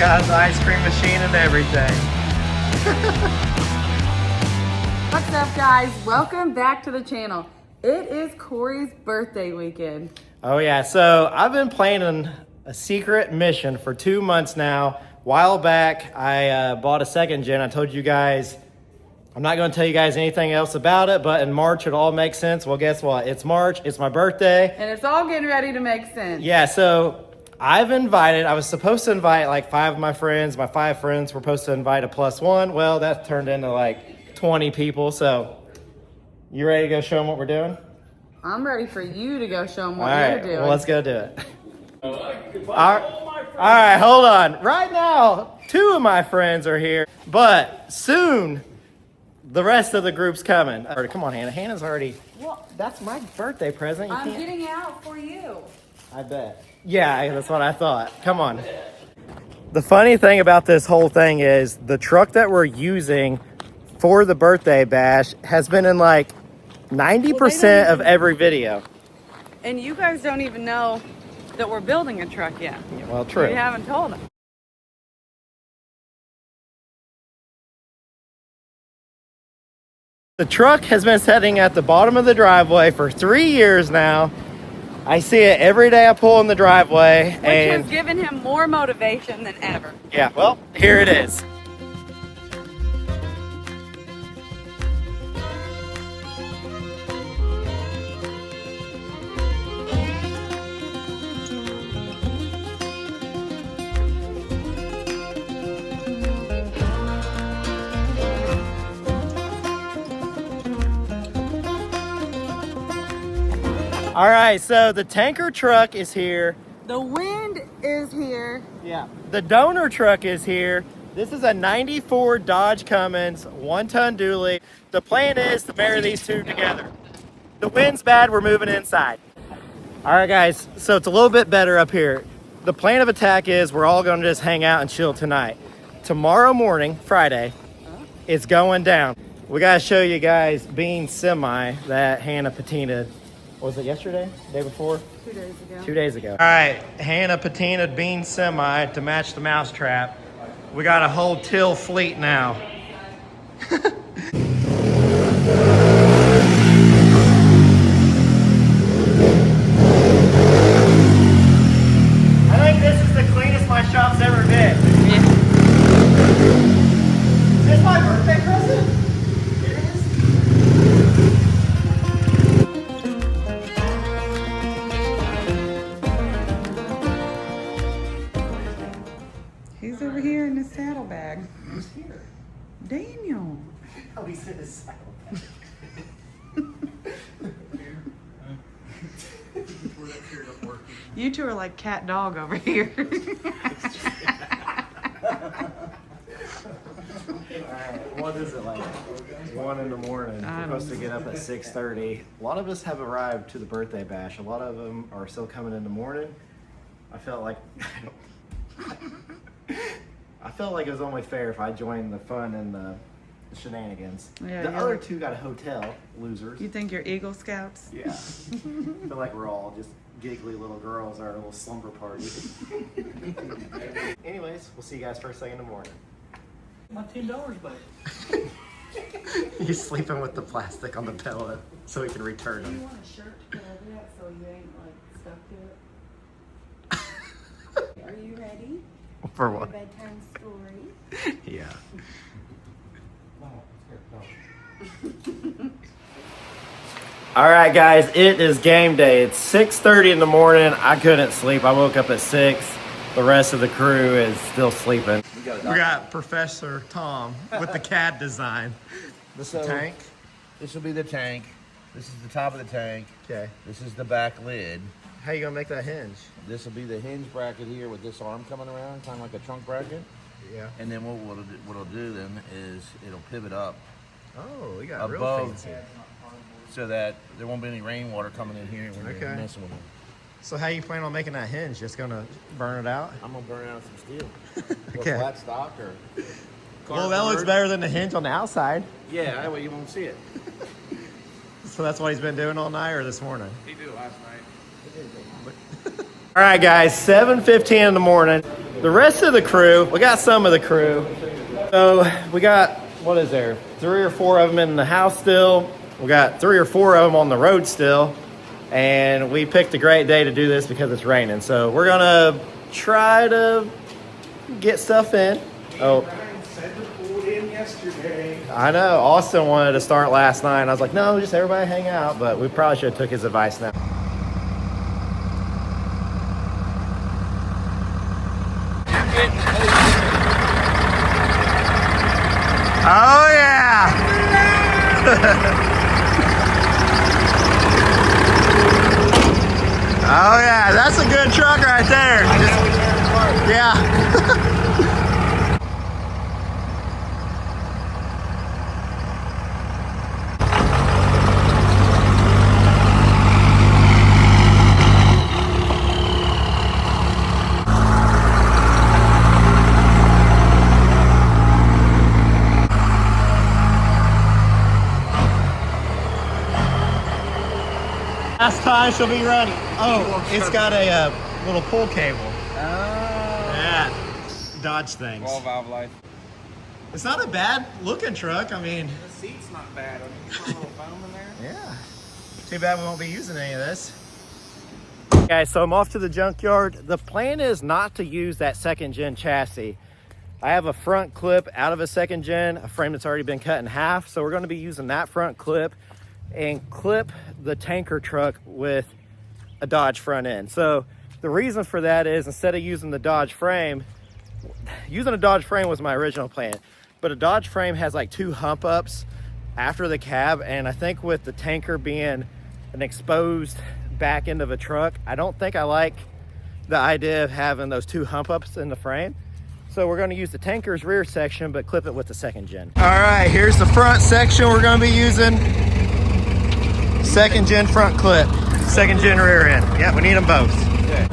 got his ice cream machine and everything. What's up, guys? Welcome back to the channel. It is Corey's birthday weekend. Oh yeah, so I've been planning a secret mission for 2 months now. While back, I bought a second gen. I told you guys, I'm not going to tell you guys anything else about it, but in March it all makes sense. Well, guess what? It's March, it's my birthday. And it's all getting ready to make sense. Yeah, so I was supposed to invite like 5 of my friends. My 5 friends were supposed to invite a +1. Well, that turned into like 20 people. So you ready to go show them what we're doing? I'm ready for you to go show them what All right, you're doing. well, let's go do it. All right, hold on. Right now, 2 of my friends are here, but soon the rest of the group's coming. Come on, Hannah. Hannah's already. Well, that's my birthday present. I'm getting out for you. I bet. Yeah, that's what I thought. Come on. The funny thing about this whole thing is the truck that we're using for the birthday bash has been in like 90% of every video. And you guys don't even know that we're building a truck yet. Yeah, well, true. You haven't told them. The truck has been sitting at the bottom of the driveway for 3 years now. I see it every day I pull in the driveway. Which has given him more motivation than ever. Yeah, well, here it is. All right, so the tanker truck is here. The wind is here. Yeah. The donor truck is here. This is a 94 Dodge Cummins, 1-ton dually. The plan is to marry these two together. The wind's bad, we're moving inside. All right, guys, so it's a little bit better up here. The plan of attack is we're all gonna just hang out and chill tonight. Tomorrow morning, Friday, it's going down. We gotta show you guys Bean's semi that Hannah patinaed. Was it yesterday? Day before? 2 days ago. 2 days ago. All right, Hannah patinaed Bean's semi to match the mousetrap. We got a whole till fleet now. I think this is the cleanest my shop's ever been. Yeah. Is this my birthday present? It is. He's over here in his saddlebag. Who's here? Daniel. Oh, he's in his saddlebag. You two are like cat dog over here. Alright, what is it like? 1 in the morning. We're supposed to get up at 6:30. A lot of us have arrived to the birthday bash. A lot of them are still coming in the morning. I felt like it was only fair if I joined the fun and the shenanigans. Yeah, the you're other like- 2 got a hotel, losers. You think you're Eagle Scouts? Yeah. I feel like we're all just giggly little girls at our little slumber party. Anyways, we'll see you guys first thing in the morning. My $10 back. He's sleeping with the plastic on the pillow so he can return Do you them. want a shirt to go over that so you ain't like stuck to it? Are you ready? For A what? bedtime story. Yeah. All right, guys, it is game day. It's 6:30 in the morning. I couldn't sleep. I woke up at 6. The rest of the crew is still sleeping. We got Professor Tom with the CAD design. So, Tank. This will be the tank. This is the top of the tank. Okay. This is the back lid. How you gonna make that hinge? This will be the hinge bracket here with this arm coming around, kind of like a trunk bracket. Yeah. And then what it'll do then is it'll pivot up Oh, we got real above fancy. so that there won't be any rainwater coming in here when you're Okay. messing with it. So how you plan on making that hinge? Just gonna burn it out? I'm gonna burn out some steel. Okay. Or flat stock or. Well, that looks better than the hinge on the outside. Yeah, that way you won't see it. So that's what he's been doing all night or this morning? He did it last night. All right, guys, 7:15 in the morning. The rest of the crew, we got some of the crew. So we got, what is there? 3 or 4 of them in the house still. We got 3 or 4 of them on the road still. And we picked a great day to do this because it's raining. So we're gonna try to get stuff in. Oh. I know, Austin wanted to start last night. And I was like, no, just everybody hang out. But we probably should have took his advice now. Oh yeah! Oh yeah, that's a good truck right there. Yeah. Last time she'll be running. Oh, it's got a little pull cable. Oh. Yeah. Dodge things. 12 valve life. It's not a bad looking truck. I mean, The seat's not bad. I mean, you put a little foam in there. yeah. Too bad we won't be using any of this. Okay, so I'm off to the junkyard. The plan is not to use that 2nd gen chassis. I have a front clip out of a 2nd gen, a frame that's already been cut in half. So we're going to be using that front clip and clip the tanker truck with a Dodge front end. So the reason for that is, instead of using the Dodge frame, using a Dodge frame was my original plan, but a Dodge frame has like 2 hump ups after the cab, and I think with the tanker being an exposed back end of a truck, I don't think I like the idea of having those 2 hump ups in the frame. So we're going to use the tanker's rear section but clip it with the 2nd gen. All right, here's the front section we're going to be using. 2nd gen front clip, 2nd gen rear end. Yeah, we need them both. Okay.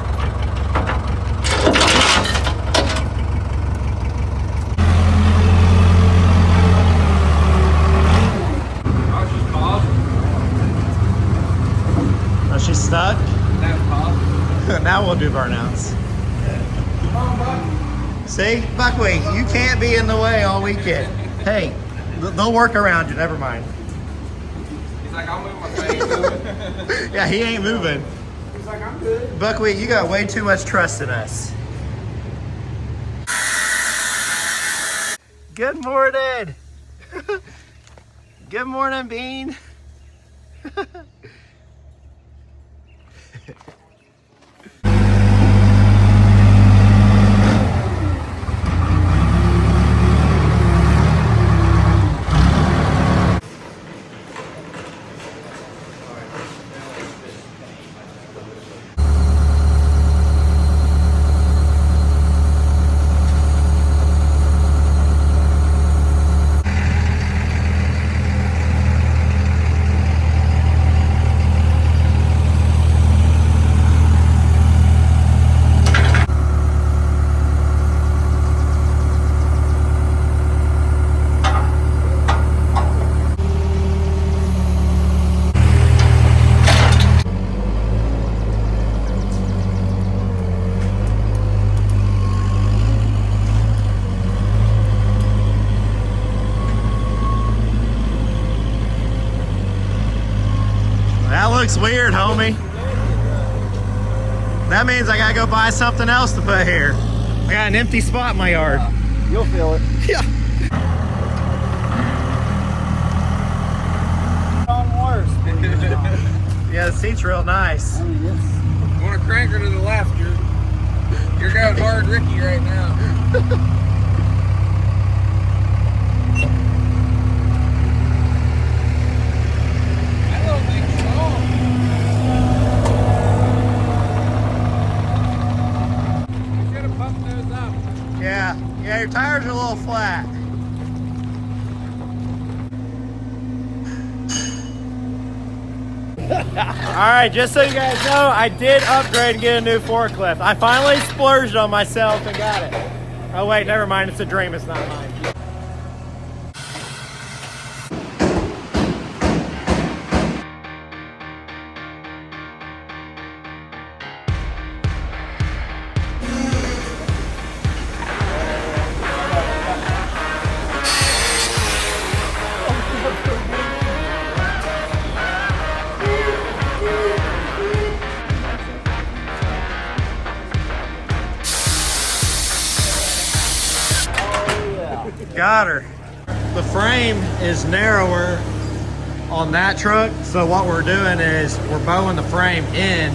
Oh, she's stuck? That's pause. Now we'll do burnouts. See, Buckwheat, you can't be in the way all weekend. Hey, they'll work around you, never mind. He's like, I'll move my face. Yeah, he ain't moving. He's like, I'm good. Buckwheat, you got way too much trust in us. Good morning. Good morning, Bean. That looks weird, homie. That means I gotta go buy something else to put here. I got an empty spot in my yard. You'll feel it. Yeah. Yeah, the seat's real nice. You want to crank her to the left. You're going hard Ricky right now. Yeah, your tires are a little flat. All right, just so you guys know, I did upgrade and get a new forklift. I finally splurged on myself and got it. Oh wait, never mind, it's a dream, it's not mine. Got her. The frame is narrower on that truck, so what we're doing is we're bowing the frame in.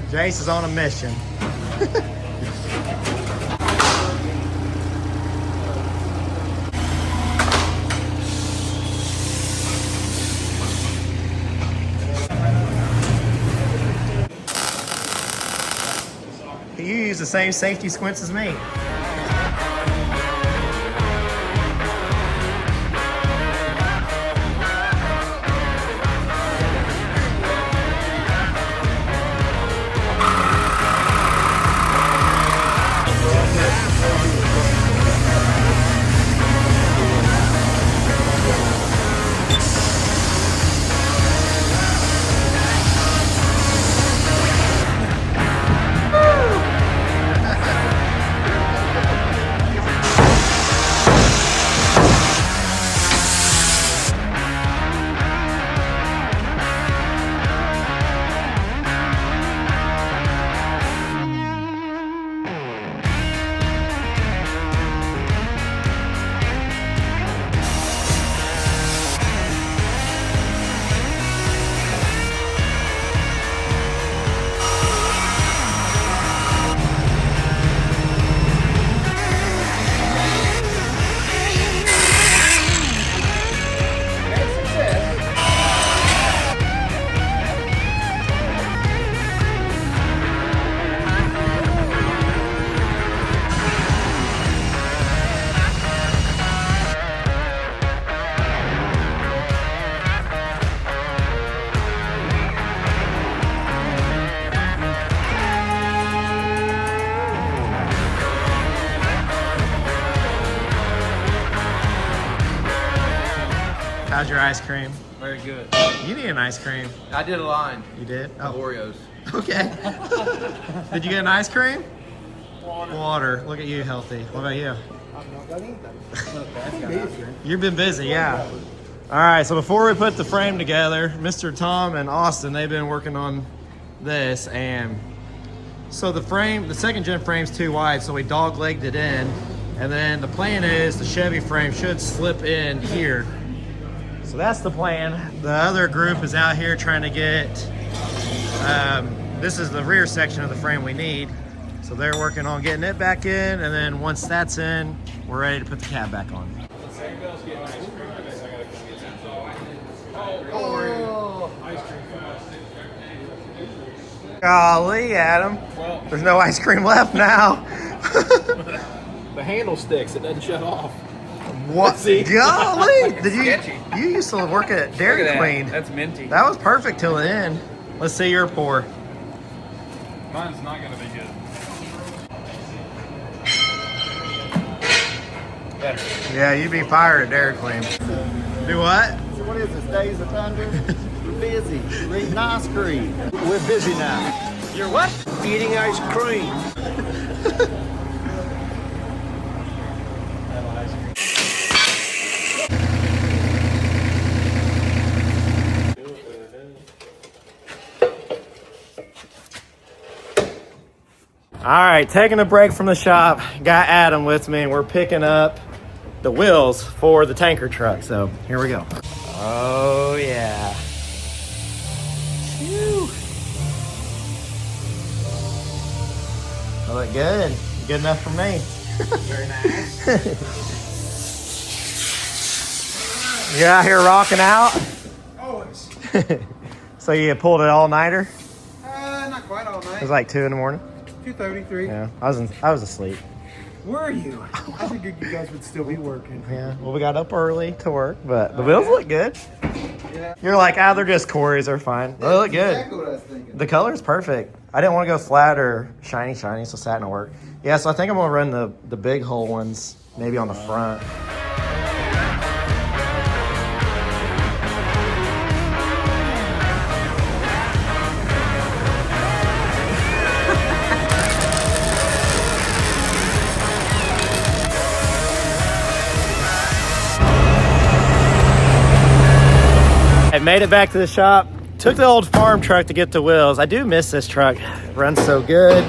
Jace is on a mission. You use the same safety squints as me. How's your ice cream? Very good. You need an ice cream. I did a line. You did? Of Oreos. Okay. Did you get an ice cream? Water. Look at you, healthy. What about you? You've been busy, yeah. All right, so before we put the frame together, Mr. Tom and Austin, they've been working on this, and so the frame, the second gen frame's too wide, so we dog-legged it in, and then the plan is the Chevy frame should slip in here. So that's the plan. The other group is out here trying to get, this is the rear section of the frame we need. So they're working on getting it back in, and then once that's in, we're ready to put the cab back on. Oh. Golly, Adam. Well, there's no ice cream left now. the handle sticks. It doesn't shut off. What? See? Golly! Did you? Sketchy. You used to work at Dairy Look at that. Queen. That's minty. That was perfect till the end. Let's see your pour. Mine's not going to be good. Better. Yeah, you'd be fired at Dairy Queen. Do what? So what is this, Days of Thunder? We're busy. We're eating ice cream. We're busy now. You're what? Eating ice cream. All right, taking a break from the shop. Got Adam with me, and we're picking up the wheels for the tanker truck. So here we go. Oh yeah. Phew. They look good. Good enough for me. Very nice. You're out here rocking out. Always. So you pulled it all nighter? Not quite all It night. was like 2 in the morning. 2:33. Yeah, I was asleep. Were you? I figured you guys would still be working. Yeah, well, we got up early to work, but the wheels look good. Yeah. You're like, they're just Corey's, they're fine. They look good. Exactly what I was thinking. The color's perfect. I didn't want to go flat or shiny, so satin will work. Yeah, so I think I'm gonna run the big hole ones, maybe on the front. I made it back to the shop. Took the old farm truck to get the wheels. I do miss this truck. It runs so good.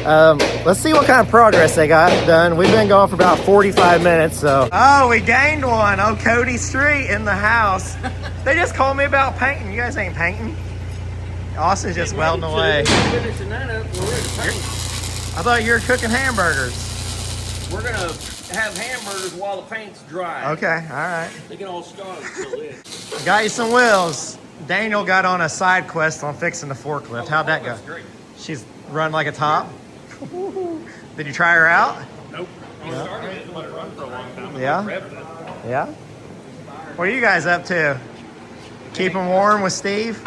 Let's see what kind of progress they got done. We've been going for about 45 minutes, so. Oh, we gained one. Oh, Cody Street in the house. They just called me about painting. You guys ain't painting. Austin's just welding away. Finishing that up, we're ready to paint. I thought you were cooking hamburgers. We're gonna have hamburgers while the paint's dry. Okay, all right. They can all start until then. Got you some wheels. Daniel got on a side quest on fixing the forklift. How'd that go? That's great. She's run like a top. Did you try her out? Nope. We started it and let it run for a long time. Yeah? Revved it. Yeah? What are you guys up to? Keeping warm with Steve?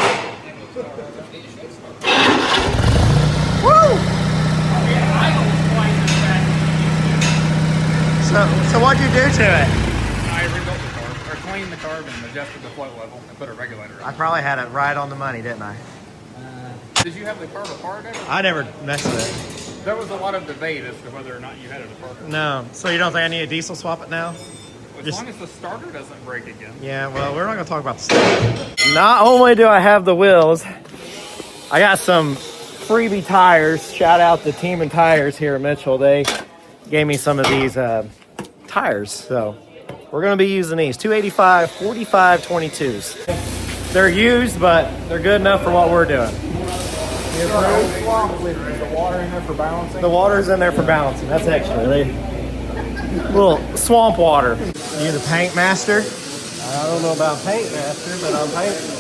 Woo! So what'd you do to it? I rebuilt the carb, or cleaned the carb and adjusted the float level and put a regulator I on. probably had it right on the money, didn't I? Did you have the carb apart ever? I never messed with There was a lot of debate as to whether or not you had it apart. it. No. So you don't think I need a diesel swap it now? As Just- long as the starter doesn't break again. Yeah, well, we're not going to talk about the stuff. Not only do I have the wheels, I got some freebie tires. Shout out to Team and Tires here at Mitchell. They gave me some of these tires. So we're going to be using these 285 45 22s. They're used, but they're good enough for what we're doing. The water in there for balancing. The water's in there for balancing. That's extra. Little swamp water. You the paint master? I don't know about paint master, but I'm painting.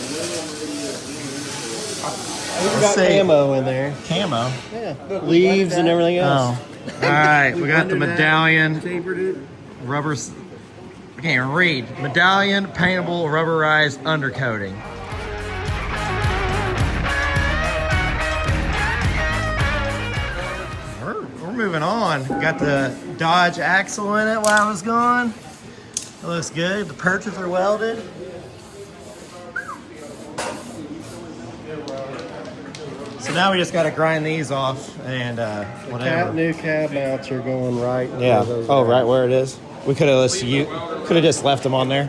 We got camo in there. Camo. Yeah. Leaves and everything else. Oh. All right, we got the medallion. Tapered it. Rubber. I can't even read. Medallion paintable rubberized undercoating. We're moving on. Got the Dodge axle in it while I was gone. It looks good. The perches are welded. So now we just got to grind these off and whatever. New cab mounts are going right. Yeah. where those Oh, are. right where it is. We could have just left them on there.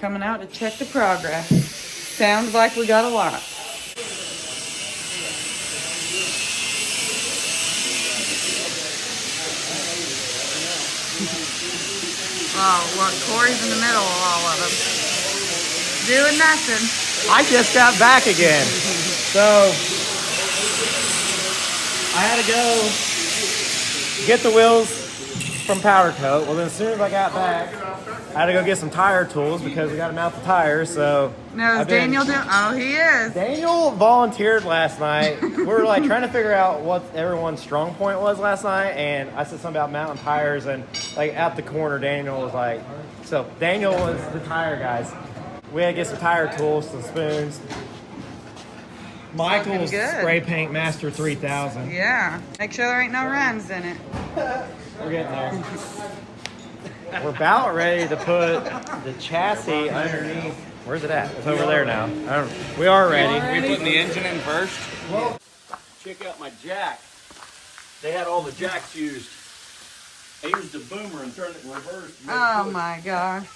Coming out to check the progress. Sounds like we got a lot. Oh, look, Corey's in the middle of all of them. Doing nothing. I just got back again. So I had to go get the wheels from Powder Coat. Well, then as soon as I got back, I had to go get some tire tools because we got to mount the tires. So Now, is I've been- Daniel doing? Oh, he is. Daniel volunteered last night. We were like trying to figure out what everyone's strong point was last night, and I said something about mounting tires, and like at the corner, Daniel was like, so Daniel was the tire guys. We had to get some tire tools, some spoons. Michael's Looking good. Spray Paint Master 3000. Yeah. Make sure there ain't no runs in it. We're getting there. We're about ready to put the chassis underneath. Where's it at? It's over there now. We are ready. We putting the engine in first. Check out my jack. They had all the jacks used. I used the boomer and turned it in reverse. Oh my gosh.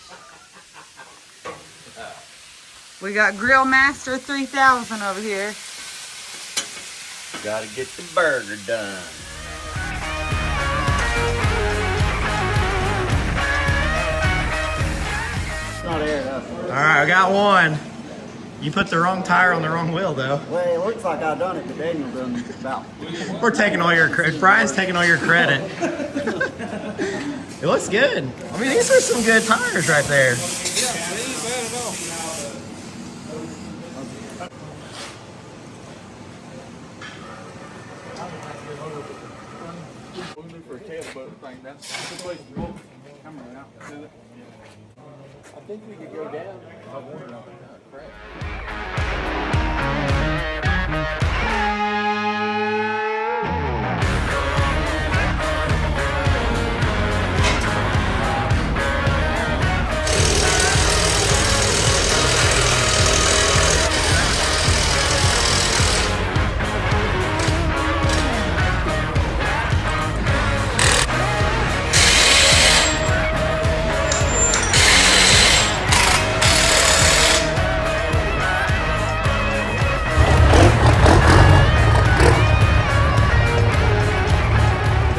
We got Grill Master 3000 over here. Gotta get the burger done. It's not aired up. All right, I got one. You put the wrong tire on the wrong wheel, though. Well, it looks like I done it, but Daniel done about. We're taking all your credit. Brian's taking all your credit. It looks good. I mean, these are some good tires right there. For a tailboat thing, that's the place to roll the camera out to it. I think we could go down. I wonder. Crap.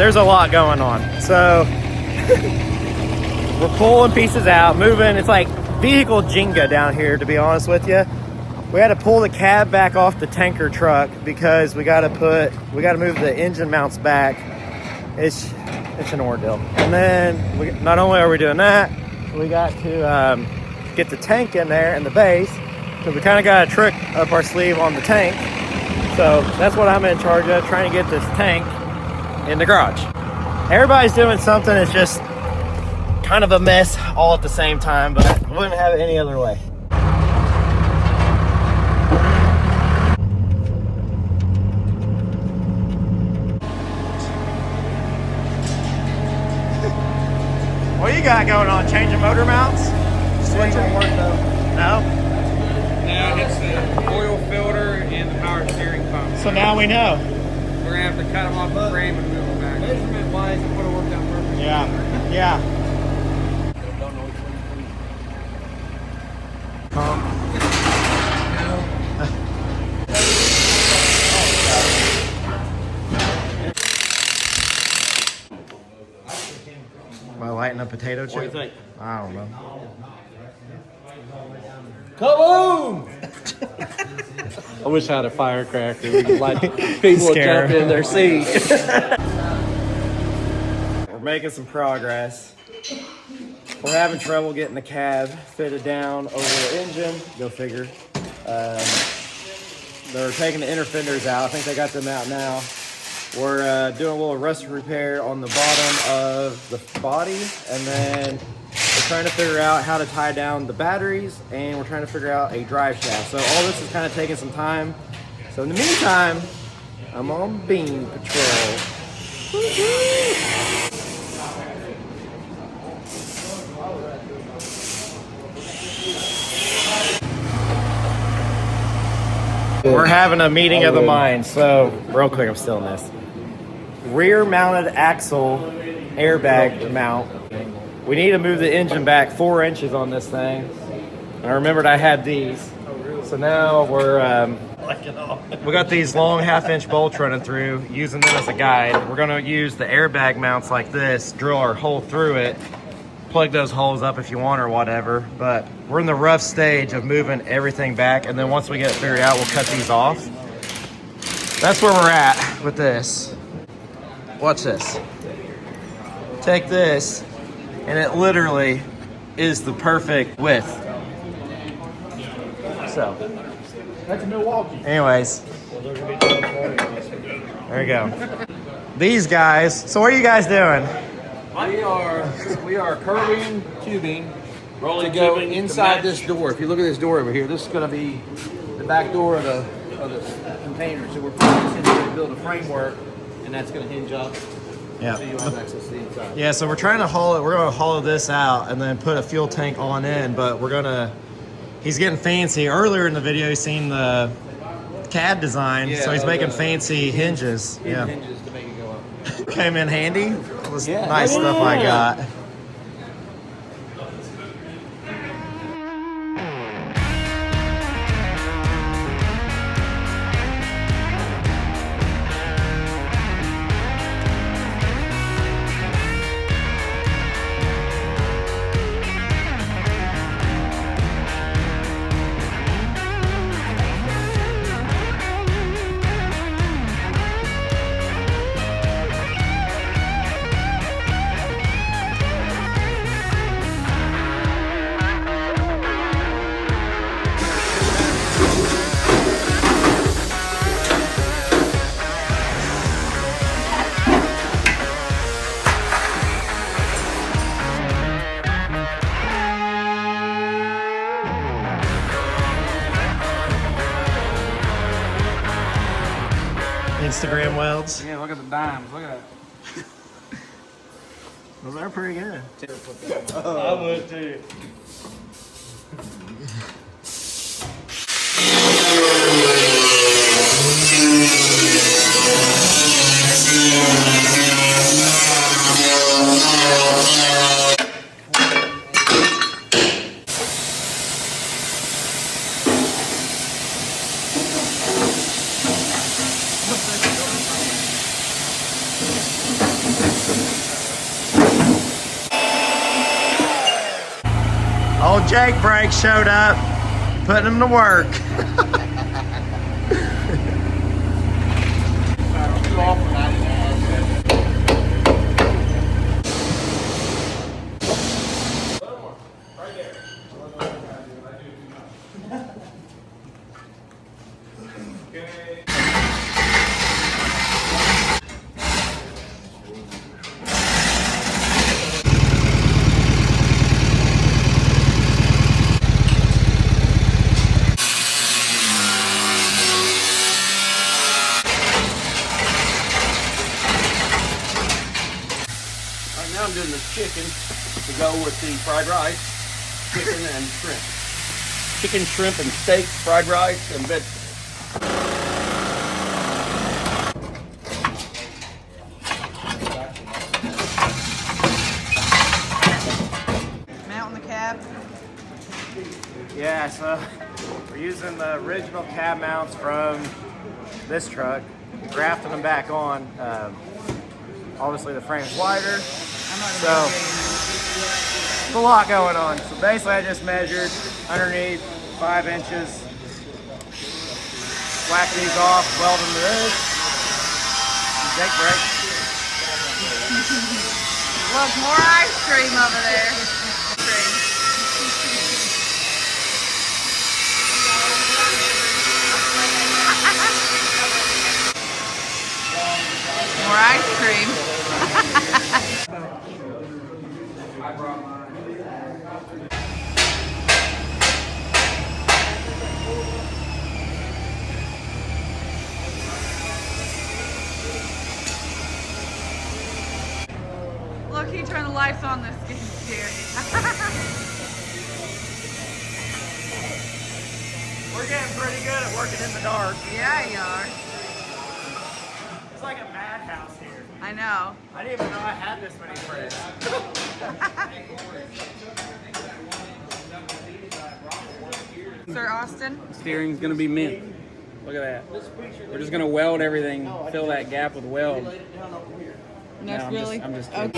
there's a lot going on. So we're pulling pieces out, moving. It's like vehicle Jenga down here, to be honest with you. We had to pull the cab back off the tanker truck because we got to move the engine mounts back. It's an ordeal. And then not only are we doing that, we got to get the tank in there and the base, because we kind of got a trick up our sleeve on the tank. So that's what I'm in charge of, trying to get this tank in the garage. Everybody's doing something. It's just kind of a mess all at the same time, but we wouldn't have it any other way. What you got going on? Changing motor mounts? Switching? No? Now it's the oil filter and the power steering pump. So now we know. We're gonna have to cut them off the frame and move them back. Measurement wise, it would have worked out perfect. Yeah. Am I lighting a potato chip? What do you think? I don't know. Kaboom! I wish I had a firecracker. We could light people would Scare jump in their seat. We're making some progress. We're having trouble getting the cab fitted down over the engine. Go figure. They're taking the inner fenders out. I think they got them out now. We're doing a little rust repair on the bottom of the body, and then we're trying to figure out how to tie down the batteries, and we're trying to figure out a drive shaft. So all this is kind of taking some time. So in the meantime, I'm on beam patrol. We're having a meeting of the minds. So real quick, I'm still in this. Rear mounted axle airbag mount. We need to move the engine back 4 inches on this thing. I remembered I had these. So now we got these long 1/2-inch bolts running through, using them as a guide. We're gonna use the airbag mounts like this, drill our hole through it, plug those holes up if you want or whatever. But we're in the rough stage of moving everything back, and then once we get it figured out, we'll cut these off. That's where we're at with this. Watch this. Take this, and it literally is the perfect width. So, That's Milwaukee. anyways, there you go. These guys, so what are you guys doing? We are curving tubing to Rolling go tubing to inside match. this door. If you look at this door over here, this is going to be the back door of the container. So we're putting this in here to build a framework, and that's going to hinge up. Yeah. So you have access to the inside. Yeah, so we're trying to we're gonna hollow this out and then put a fuel tank on in, but he's getting fancy. Earlier in the video, he's seen the CAD design, Yeah, so he's making the fancy hinges. Yeah. Hinges to make it go up. Came in handy. This Yeah. nice stuff I got. Instagram welds. Yeah, look at the dimes. Look at that. Those are pretty good. I would too. Jake brakes showed up, putting them to work. Right now I'm doing the chicken to go with the fried rice, chicken and shrimp. Chicken, shrimp, and steak, fried rice, and vegetables. Mount in the cab. Yeah, so we're using the original cab mounts from this truck, grafting them back on. Obviously the frame's wider, so there's a lot going on. So basically I just measured underneath 5 inches, whack these off, weld them to this, and take break. Look, more ice cream over there. More ice cream. Look, he turned the lights on. This getting scary. We're getting pretty good at working in the dark. Yeah, you are. It's like a madhouse here. I know. I didn't even know I had this many friends. Sir Austin. Steering's gonna be mint. Look at that. We're just gonna weld everything, fill that gap with weld. No, I'm really? just- I'm just kidding.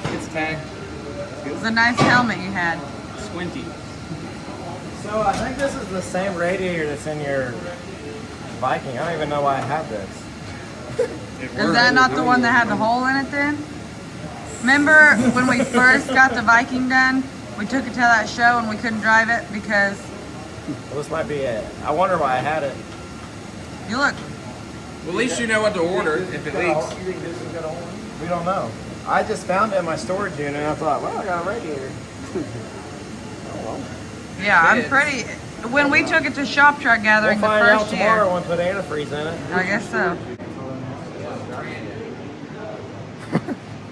It's tagged. It was a nice helmet you had. Squinty. So I think this is the same radiator that's in your Viking. I don't even know why I have this. Is that not the one that had the hole in it then? Remember when we first got the Viking done? We took it to that show and we couldn't drive it because Well, this might be it. I wonder why I had it. you look. Well, at least you know what to order if it leaks. We don't know. I just found it in my storage unit and I thought, well, I got a radiator. Yeah, I'm pretty. When we took it to Shop Truck We'll Gathering the find out first tomorrow year, when we put antifreeze in it. I guess so.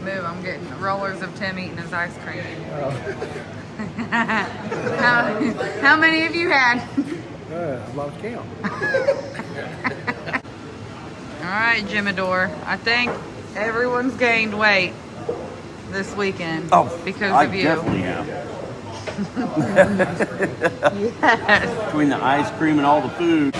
Move, I'm getting rollers of Tim eating his ice cream. How many have you had? I lost count. All right, Jimador. I think everyone's gained weight this weekend because of you. Definitely have. Yes. Between the ice cream and all the food.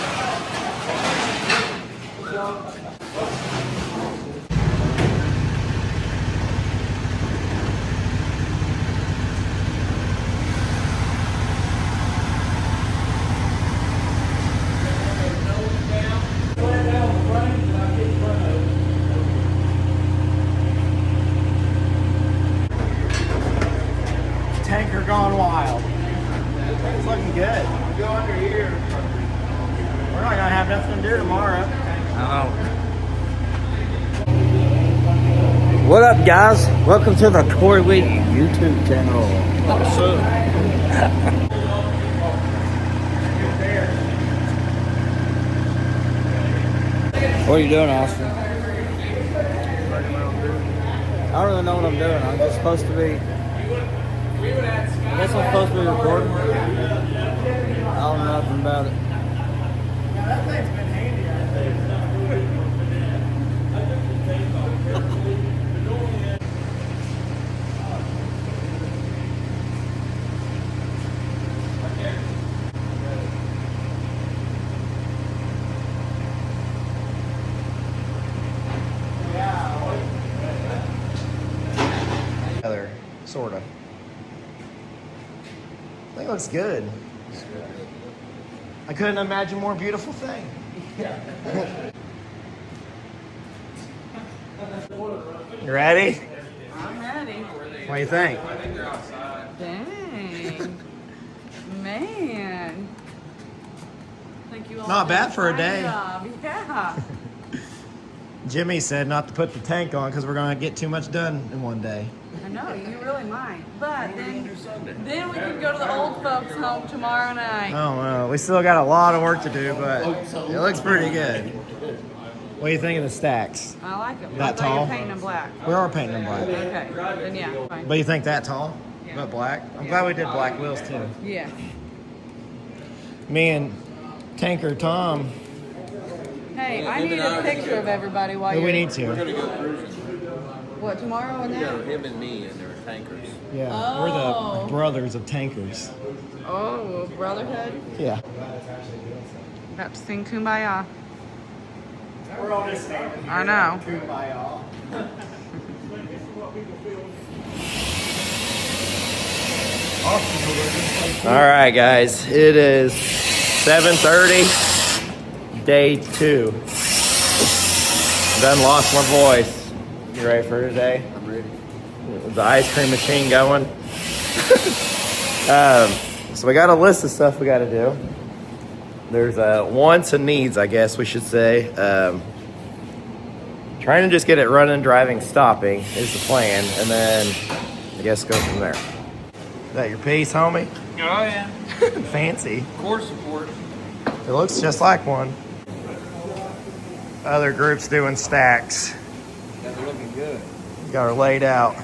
Tanker gone wild. It's looking good. Go under here. We're not gonna have nothing to do tomorrow. What up, guys? Welcome to the Corey Week YouTube channel. What's up? What are you doing, Austin? I don't really know what I'm doing. I'm just supposed to be. I guess I'm supposed to be recording. I don't know nothing something about it. Yeah, that thing's been handy, I Other, sort of. I think it looks good. I couldn't imagine a more beautiful thing. You ready? I'm ready. What do you think? Dang. Man. Think you all Not did bad for a fine day. job. Yeah. Jimmy said not to put the tank on because we're going to get too much done in one day. I know, you really might. But then we can go to the old folks' home tomorrow night. Oh, well, we still got a lot of work to do, but it looks pretty good. What do you think of the stacks? I like them. That tall? You're painting them black. We are painting them black. Okay, then yeah, fine. But you think that tall? Yeah. But black? I'm glad we did black wheels too. Yeah. Me and Tanker Tom, Hey, I need a picture of everybody while you're... we need to. We're gonna go cruising. What, tomorrow and Yeah, that? him and me and their tankers. Yeah, Oh. we're the brothers of tankers. Oh, brotherhood? Yeah. About to sing Kumbaya. We're all just standing here. I know. Kumbaya. All right, guys. It is 7:30, day 2. Done lost my voice. You ready for today? I'm ready. The ice cream machine going. So we got a list of stuff we got to do. There's wants and needs, I guess we should say. Trying to just get it running, driving, stopping is the plan, and then I guess go from there. Is that your piece, homie? Oh, yeah. Fancy. Core support. It looks just like one. Other groups doing stacks. Yeah, they're looking good. Got her laid out.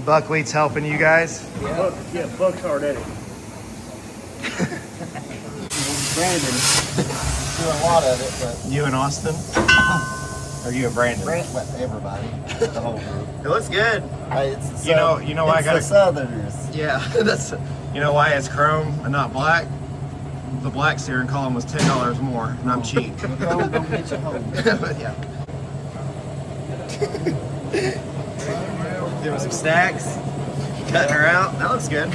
Buckwheat's helping you guys. Yeah, Buck's hard at it. Brandon doing a lot of it, but You and Austin? Or you and Brandon? everybody, the whole group. It looks good. It's You know why I it's got the it. Southerners. Yeah, that's. You know why it's chrome and not black? The black steering column was $10 more, and I'm cheap. Chrome don't get you home. But yeah. Doing some stacks, cutting her out. That looks good.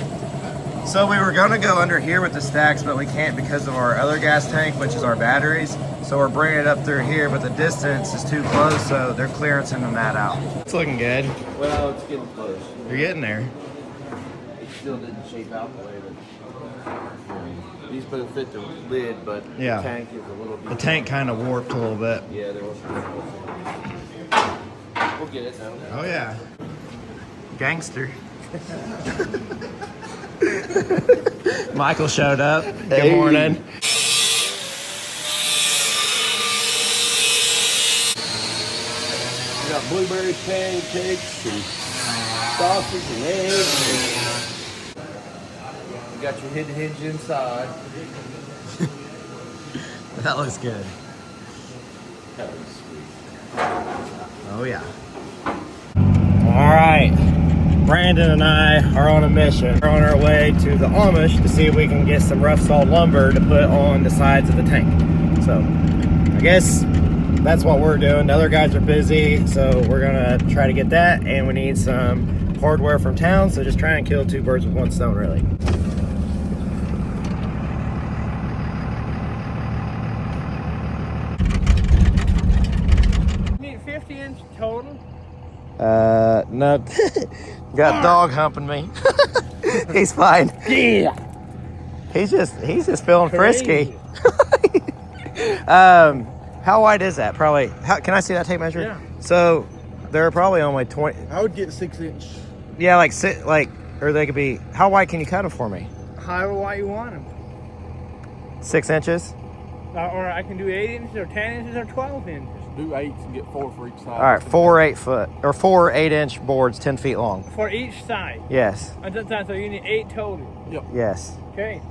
So we were gonna go under here with the stacks, but we can't because of our other gas tank, which is our batteries. So we're bringing it up through here, but the distance is too close, so they're clearancing the mat out. It's looking good. Well, it's getting close. You're getting there. It still didn't shape out the way that these both fit the lid, but Yeah. the tank is a little The bit. tank kind of warped a little bit. Yeah, there was. We'll get it though. Oh yeah. Gangster. Michael showed up. Good Hey. morning. We got blueberry pancakes and sausage and eggs. You got your hidden hinge inside. That looks good. That was sweet. Oh yeah. All right. Brandon and I are on a mission. We're on our way to the Amish to see if we can get some rough sawed lumber to put on the sides of the tank. So I guess that's what we're doing. The other guys are busy, so we're gonna try to get that, and we need some hardware from town, so just try and kill 2 birds with 1 stone, really. You need 50-inch total? No. Got dog humping me. He's fine. Yeah. He's just feeling frisky. How wide is that? Probably. Can I see that tape measure? Yeah. So they're probably only 20. I would get 6-inch. Yeah, or they could be. How wide can you cut them for me? However wide you want them. 6 inches. Or I can do 8 inches or 10 inches or 12 inches. Do 8s and get 4 for each side. All right, 4 8-foot or 4 8-inch boards, 10 feet long. For each side. Yes. So you need 8 total. Yep. Yes. Okay.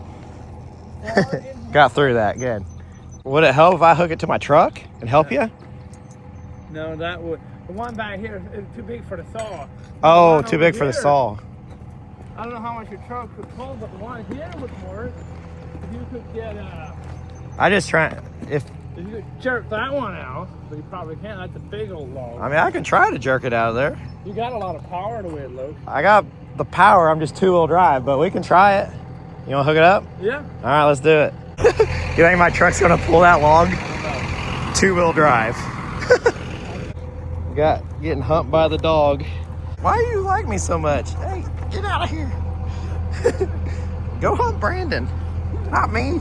Got through that, good. Would it help if I hook it to my truck and help you? No, that would. The one back here is too big for the saw. Oh, The too one big for over the here, saw. I don't know how much your truck could pull, but the one here would work. If you could get I just try, if you could jerk that one out, but you probably can't. That's a big old log. I mean, I can try to jerk it out of there. You got a lot of power to it, Luke. I got the power, I'm just two-wheel drive, but we can try it. You want to hook it up? Yeah. All right, let's do it. You think my truck's gonna pull that log? Two-wheel drive. Got getting humped by the dog. Why do you like me so much? Hey, get out of here. Go hump Brandon, not me.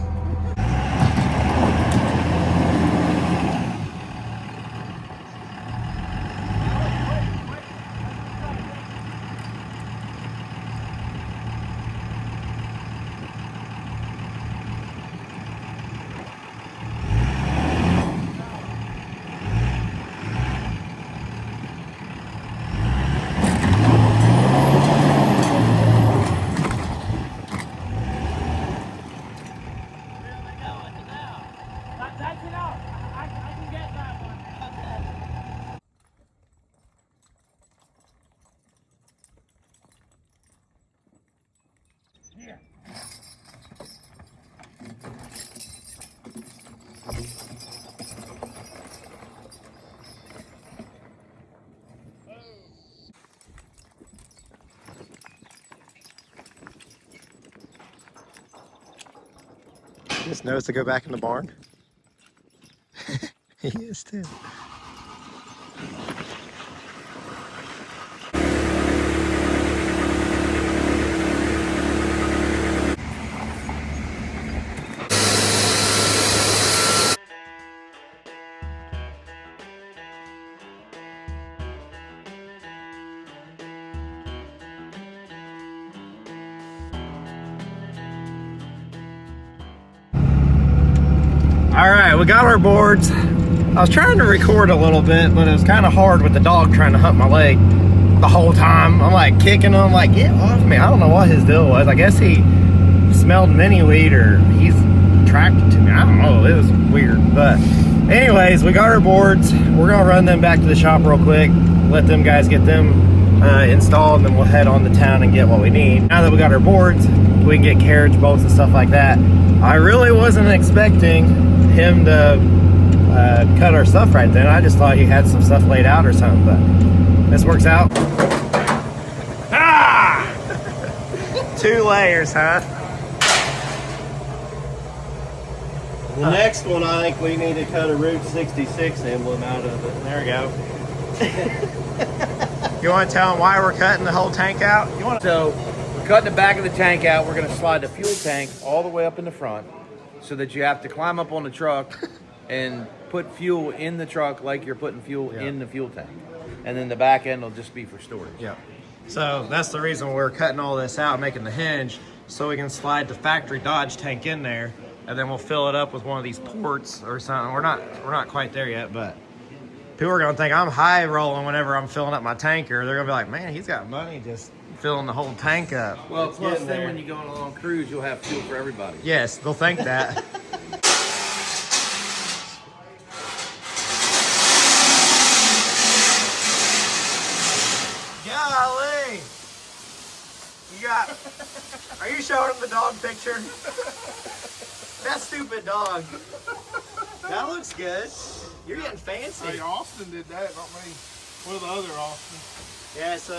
Just knows to go back in the barn. He is too. All right, we got our boards. I was trying to record a little bit, but it was kind of hard with the dog trying to hump my leg the whole time. I'm like kicking him, like, get off me. I don't know what his deal was. I guess he smelled mini weed or he's attracted to me. I don't know, it was weird. But anyways, we got our boards. We're gonna run them back to the shop real quick, let them guys get them installed, and then we'll head on to town and get what we need. Now that we got our boards, we can get carriage bolts and stuff like that. I really wasn't expecting him to cut our stuff right then. I just thought he had some stuff laid out or something, but this works out. Ah! 2 layers, huh? The next one, I think we need to cut a Route 66 emblem out of it. There we go. You want to tell them why we're cutting the whole tank out? You want to? So we're cutting the back of the tank out. We're going to slide the fuel tank all the way up in the front so that you have to climb up on the truck and put fuel in the truck like you're putting fuel in the fuel tank. And then the back end will just be for storage. Yeah. So that's the reason we're cutting all this out, making the hinge, so we can slide the factory Dodge tank in there, and then we'll fill it up with one of these ports or something. We're not quite there yet, but people are gonna think I'm high rolling whenever I'm filling up my tanker. They're gonna be like, man, he's got money just filling the whole tank up. Well, plus then when you go on a long cruise, you'll have fuel for everybody. Yes, they'll think that. Golly! Are you showing them the dog picture? That stupid dog. That looks good. You're getting fancy. Hey, Austin did that, not me. What are the other Austin? Yeah, so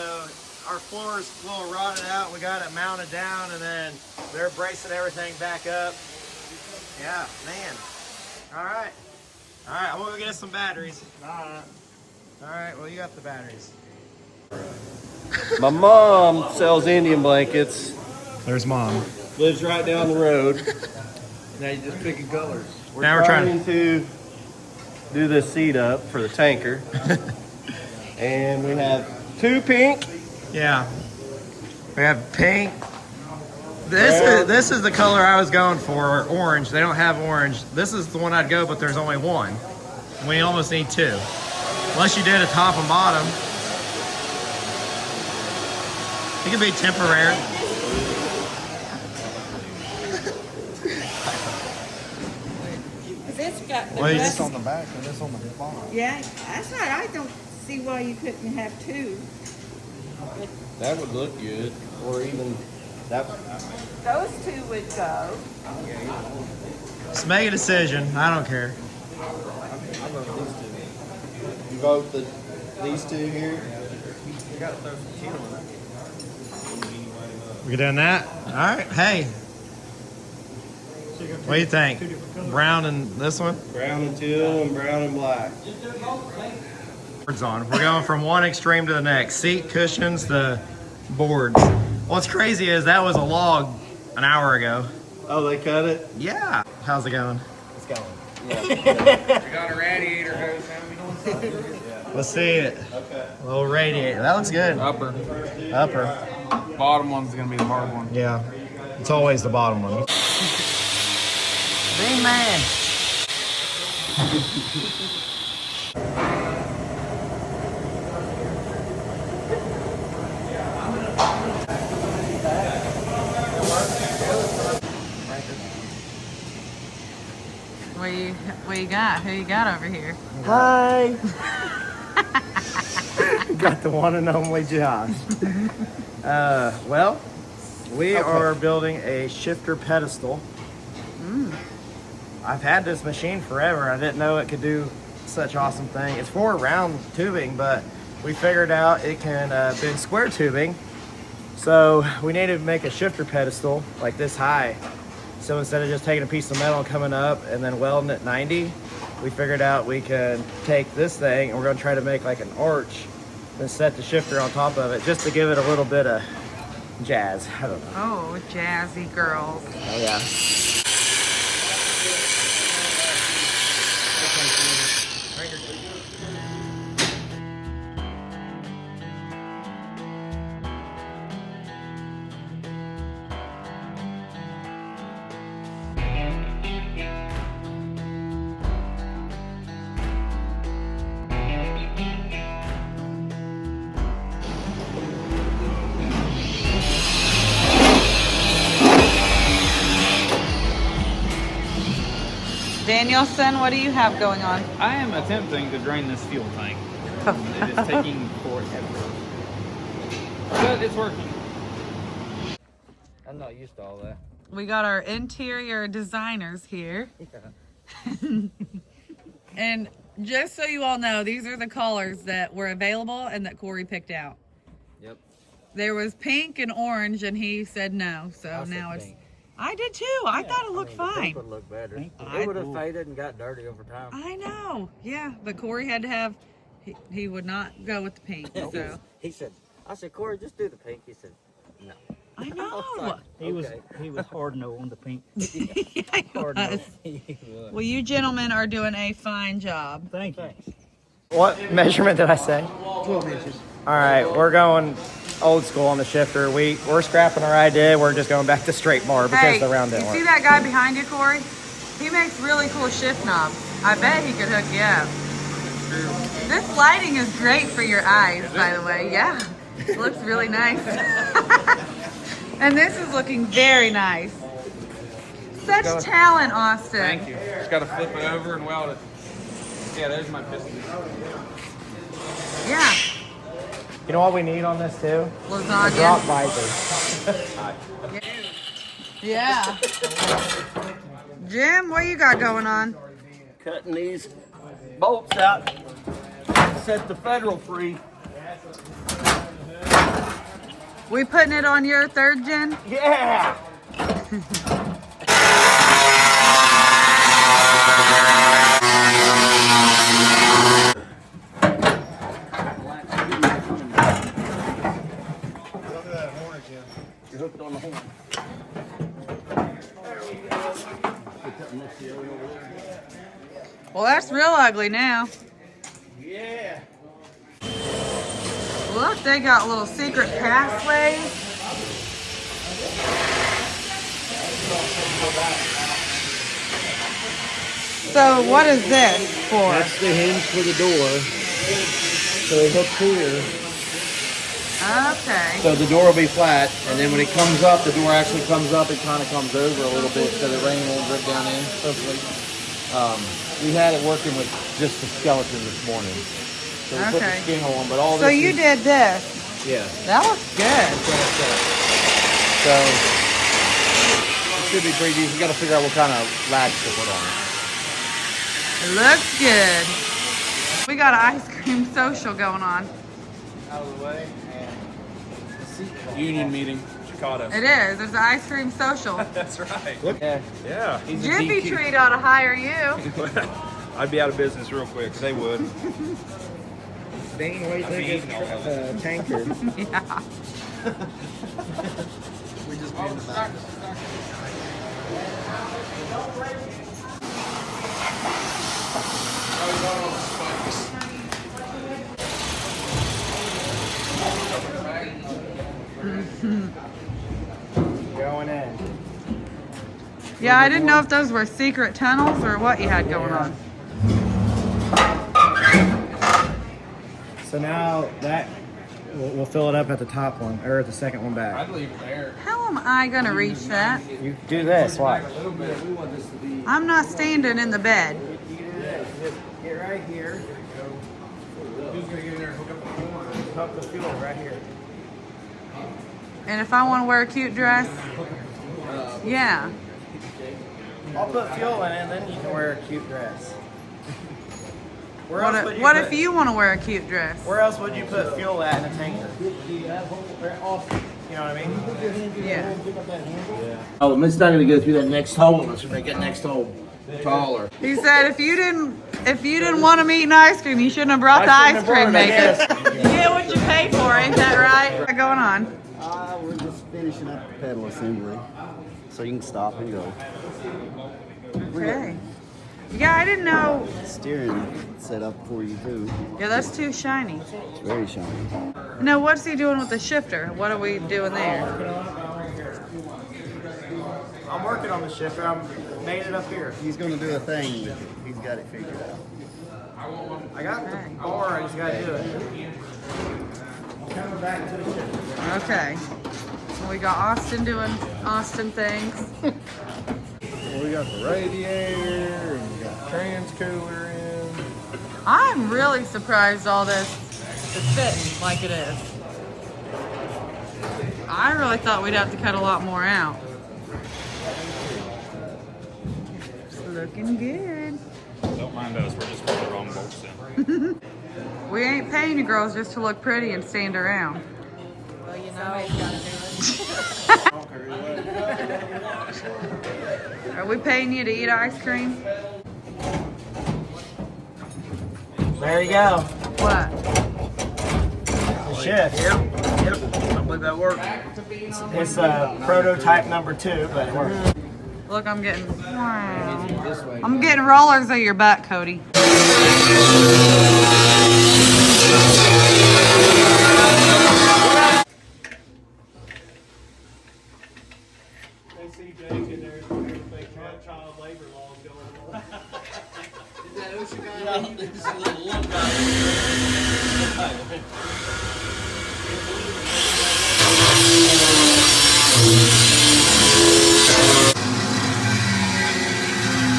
our floor's a little rotted out. We got it mounted down, and then they're bracing everything back up. Yeah, man. All right. All right, I'm gonna go get us some batteries. All right, well, you got the batteries. My mom sells Indian blankets, There's Mom. lives right down the road. Now you're just picking colors. Now we're trying to do this seat up for the tanker. And we have 2 pink. Yeah. We have pink. This is the color I was going for, orange. They don't have orange. This is the one I'd go, but there's only one. We almost need 2. Unless you did a top and bottom. It could be temporary. got the Well, you rest. just on the back and this on the bottom. Yeah, that's right. I don't see why you couldn't have two. That would look good. Or even that. Those two would go. Just make a decision. I don't care. You vote these two here? We doing that? All right. Hey. What do you think? Brown and this one? Brown and teal and brown and black. Boards on. We're going from one extreme to the next. Seat cushions, the boards. What's crazy is that was a log an hour ago. Oh, they cut it? Yeah. How's it going? It's going. We got a radiator hose. Let's see it. Okay. A little radiator. That looks good. Upper. Upper. Bottom one's gonna be the hard one. Yeah. It's always the bottom one. Big man. What you got? Who you got over here? Hi. Got the one and only Josh. Well, we are building a shifter pedestal. I've had this machine forever. I didn't know it could do such awesome thing. It's for round tubing, but we figured out it can bend square tubing. So we needed to make a shifter pedestal like this high. So instead of just taking a piece of metal and coming up and then welding it 90, we figured out we could take this thing and we're gonna try to make like an arch and set the shifter on top of it just to give it a little bit of jazz. I don't know. Oh, jazzy girls. Oh yeah. Danielson, what do you have going on? I am attempting to drain this fuel tank. It is taking forever. But it's working. I'm not used to all that. We got our interior designers here. And just so you all know, these are the colors that were available and that Corey picked out. Yep. There was pink and orange and he said no, so now it's... I did too. I thought it looked fine. It would look better. I- It would have faded and got dirty over time. I know. Yeah, but Corey had to have... He would not go with the pink, so... He said, I said, Corey, just do the pink. He said, no. I know. He was hard no on the pink. Yeah, he was. Well, you gentlemen are doing a fine job. Thank you. What measurement did I say? 12 inches. All right, we're going old school on the shifter. We're scrapping our idea. We're just going back to straight bar because Hey, the round you didn't see work. that guy behind you, Corey? He makes really cool shift knobs. I bet he could hook you up. This lighting is great for your eyes, by the way. Yeah, it looks really nice. And this is looking very nice. Such talent, Austin. Thank you. Just gotta flip it over and weld it. Yeah, there's my piston. Yeah, You know what we need on this too? lasagna. Drop visor. Yeah. Jim, what you got going on? Cutting these bolts out. Set the federal free. We putting it on your third gen? Yeah! You're hooked on the horn. Well, that's real ugly now. Yeah. Look, they got little secret pathways. So what is this for? That's the hinge for the door. So it hooks here. Okay. So the door will be flat, and then when it comes up, the door actually comes up. It kind of comes over a little bit so the rain won't drip down in, hopefully. We had it working with just the skeleton this morning. So we put the Okay. skin on, but all So this you is, did this. yeah. That looks good. So it should be pretty decent. We got to figure out what kind of latch to put on it. It looks good. We got an ice cream social going on. Out of the way. Union meeting. She caught us. It is. There's an ice cream social. That's right. Yeah. Yeah. He's a Jiffy DQ. Treat ought to hire you. I'd be out of business real quick. They would. Dane, wait I'd be till eating all of it. the tanker. Yeah. We just be in the back. Going in. Yeah, I didn't know if those were secret tunnels or what you had going on. So now that we'll fill it up at the top one or at the second one back. I'd leave it there. How am I gonna reach that? You do this. Watch. I'm not standing in the bed. Get right here. Who's gonna get in there and hook up the phone? Hook the fuel right here. And if I want to wear a cute dress, yeah. I'll put fuel in it, and then you can wear a cute dress. Where else would What put- if you want to wear a cute dress? Where else would you put fuel at in a tanker? You know what I mean? Yeah. Oh, it's not gonna go through that next hole unless we make that next hole taller. He said if you didn't want him eating ice cream, you shouldn't have brought the ice cream maker. You get what you pay for, ain't that right? What's going on? We're just finishing up the pedal assembly, so you can stop and go. Okay. Yeah, I didn't know. Steering set up for you too. Yeah, that's too shiny. It's very shiny. No, what's he doing with the shifter? What are we doing there? I'm working on the shifter. I'm made it up here. He's going to do a thing with it. He's got it figured out. I got the bar. I just got to do it. Coming back to the shifter. Okay. So we got Austin doing Austin things. We got the radiator and we got trans cooler in. I'm really surprised all this is fitting like it is. I really thought we'd have to cut a lot more out. It's looking good. Don't mind us. We're just putting the wrong bolts in. We ain't paying you girls just to look pretty and stand around. Well, you know, Are we paying you to eat ice cream? There you go. What? The shift. I believe that worked. It's prototype number 2, but it works. Look, I'm getting. Wow. I'm getting rollers of your butt, Cody. They see Jake in there, fake child labor laws going on.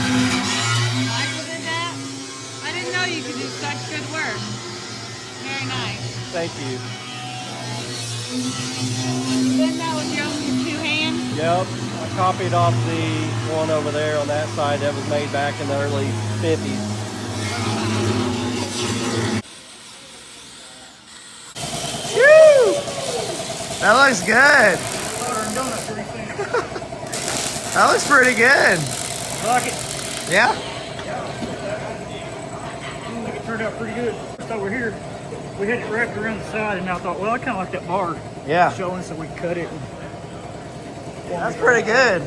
Michael did that? I didn't know you could do such good work. Very nice. Thank you. Then that was your own 2 hands? Yep, I copied off the one over there on that side that was made back in the early 50s. Woo! That looks good. That looks pretty good. Like it? Yeah? I think it turned out pretty good. Just over here, we had it wrapped around the side, and I thought, well, I kind of like that bar Yeah. showing, so we cut it. That's pretty good.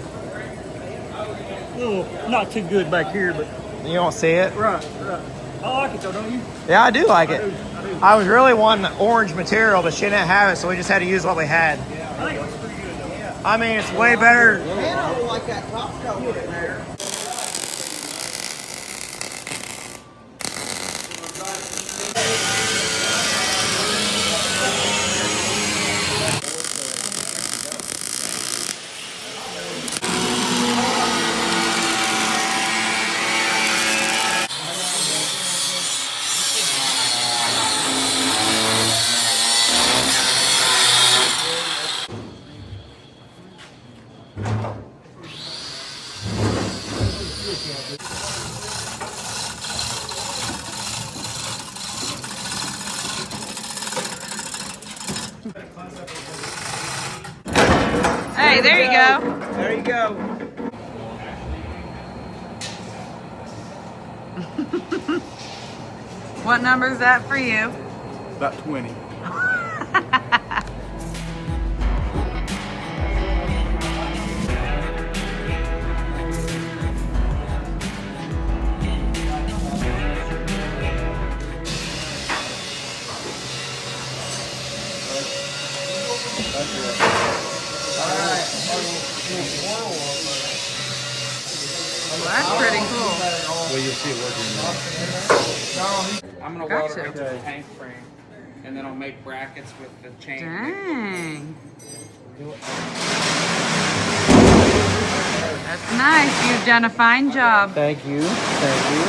Little, not too good back here, but You don't see it? right. I like it though, don't you? Yeah, I do like I it. do. I was really wanting orange material, but she didn't have it, so we just had to use what we had. I think it looks pretty good though. I mean, it's way better. like that top coat in there. Hey, there you go. There you go. What number is that for you? About 20. Well, that's pretty cool. Well, you'll see it working now. I'm gonna Gotcha. weld it up to the tank frame, and then I'll make brackets with the chain. Dang. That's nice. You've done a fine job. Thank you. Thank you.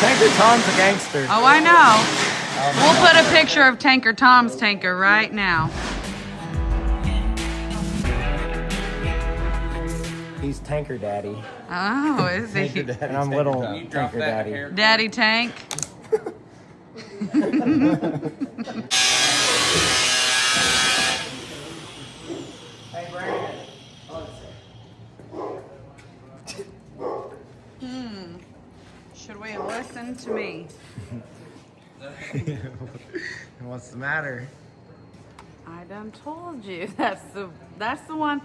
Tanker Tom's a gangster. Oh, I know. We'll put a picture of Tanker Tom's tanker right now. He's Tanker Daddy. Oh, is he? And I'm little You drop Tanker that Daddy. hair. Daddy Tank. Should we listen to me? What's the matter? I done told you. That's the one.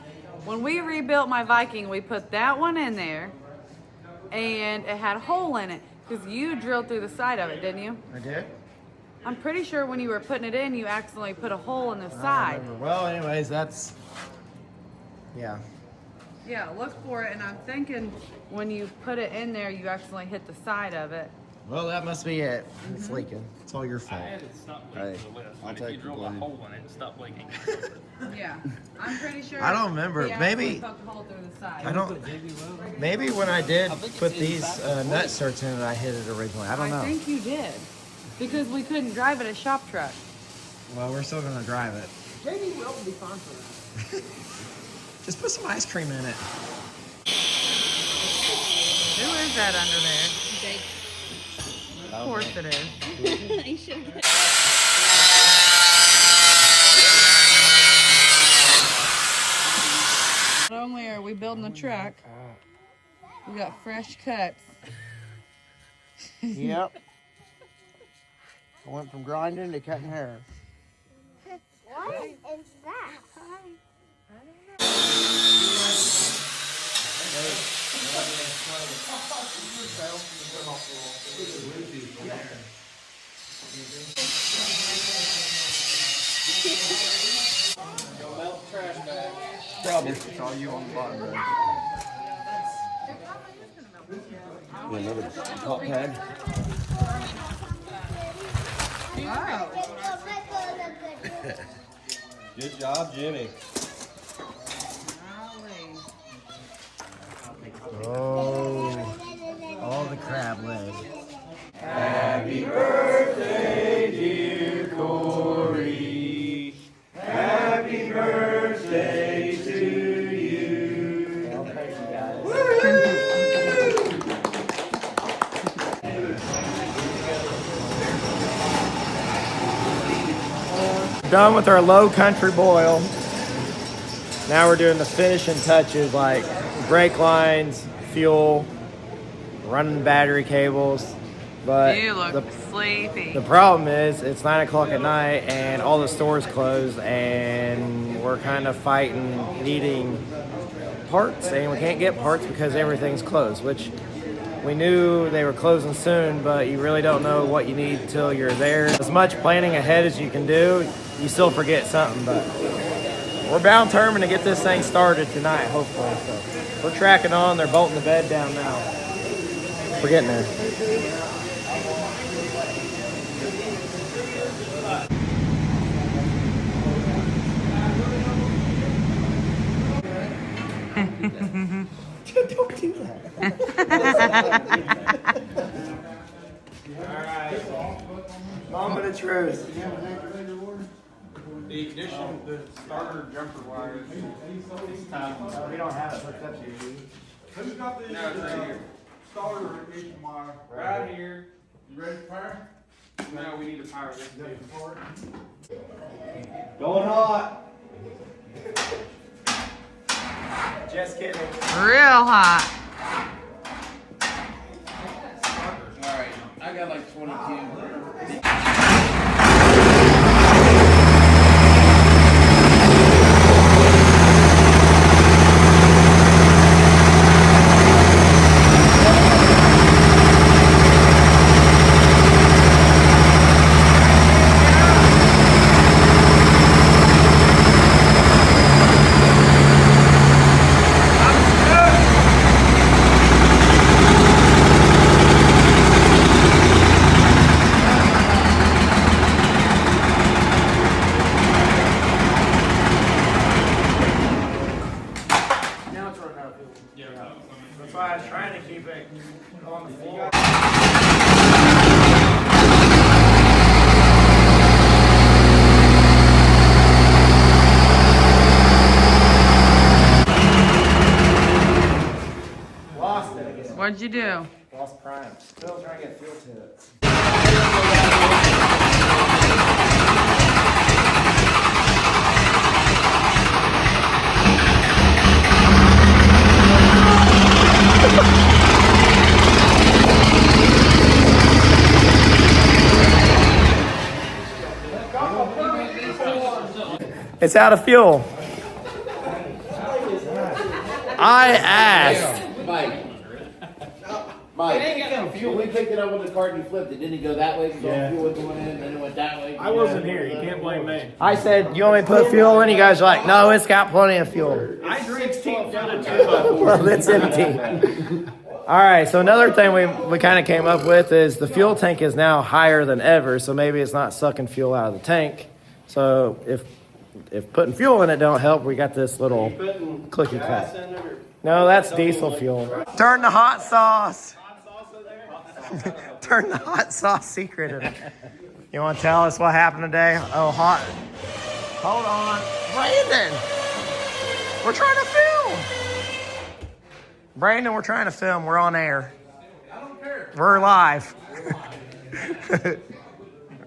When we rebuilt my Viking, we put that one in there, and it had a hole in it because you drilled through the side of it, didn't you? I did? I'm pretty sure when you were putting it in, you accidentally put a hole in the side. Well, anyways, that's... Yeah. Yeah, look for it, and I'm thinking when you put it in there, you accidentally hit the side of it. Well, that must be it. It's leaking. It's all your fault. It stopped leaking Hey, to the left, I'll but if you take the drilled a blame. hole in it, it stopped leaking. Yeah, I'm pretty sure. I don't remember. he actually Maybe- poked a hole through the side. I don't... Maybe when I did put these nut certs in it, I hit it originally. I don't know. I think you did, because we couldn't drive it a shop truck. Well, we're still going to drive it. JD will be fine for that. Just put some ice cream in it. Who is that under there? Jake. Of course it is. Not only are we building a truck, we got fresh cuts. Yep. I went from grinding to cutting hair. What is that? Probably. It's all you on the bottom there. Another top pad. Good job, Jimmy. Oh, all the crab leg. Happy birthday, dear Corey. Happy birthday to you. Done with our low country boil. Now we're doing the finishing touches like brake lines, fuel, running battery cables. But You look sleepy. the problem is it's 9 o'clock at night and all the stores closed and we're kind of fighting needing parts and we can't get parts because everything's closed, which we knew they were closing soon, but you really don't know what you need till you're there. As much planning ahead as you can do, you still forget something, but we're bound determined to get this thing started tonight, hopefully. So we're tracking on, they're bolting the bed down now. We're getting there. Don't do that. Moment of truth. The ignition, the starter jumper wire is time. We don't have it hooked up here. Who's got the starter ignition wire? Right here. You ready for fire? No, we need to power this thing. Going hot. Just kidding. Real hot. All right, I got like 22. That's why I was trying to keep it on the floor. Lost it again. What'd you do? Lost prime. Still trying to get fuel to it. It's out of fuel. I asked. Mike, when we picked it up with the cart and you flipped it, didn't it go that way? So Yeah. fuel was going in, then it went that way. I wasn't here. You can't blame me. I said, you want me to put fuel in? You guys are like, no, it's got plenty of fuel. I drink 16 foot of 2x4. Well, it's empty. All right, so another thing we kind of came up with is the fuel tank is now higher than ever, so maybe it's not sucking fuel out of the tank. So if putting fuel in it don't help, we got this little clicky clack. No, that's diesel fuel. Turn the hot sauce. Turn the hot sauce secret in. You want to tell us what happened today? Oh, hot. Hold on. Brandon, we're trying to film. Brandon, we're trying to film. We're on air. I don't care. We're live.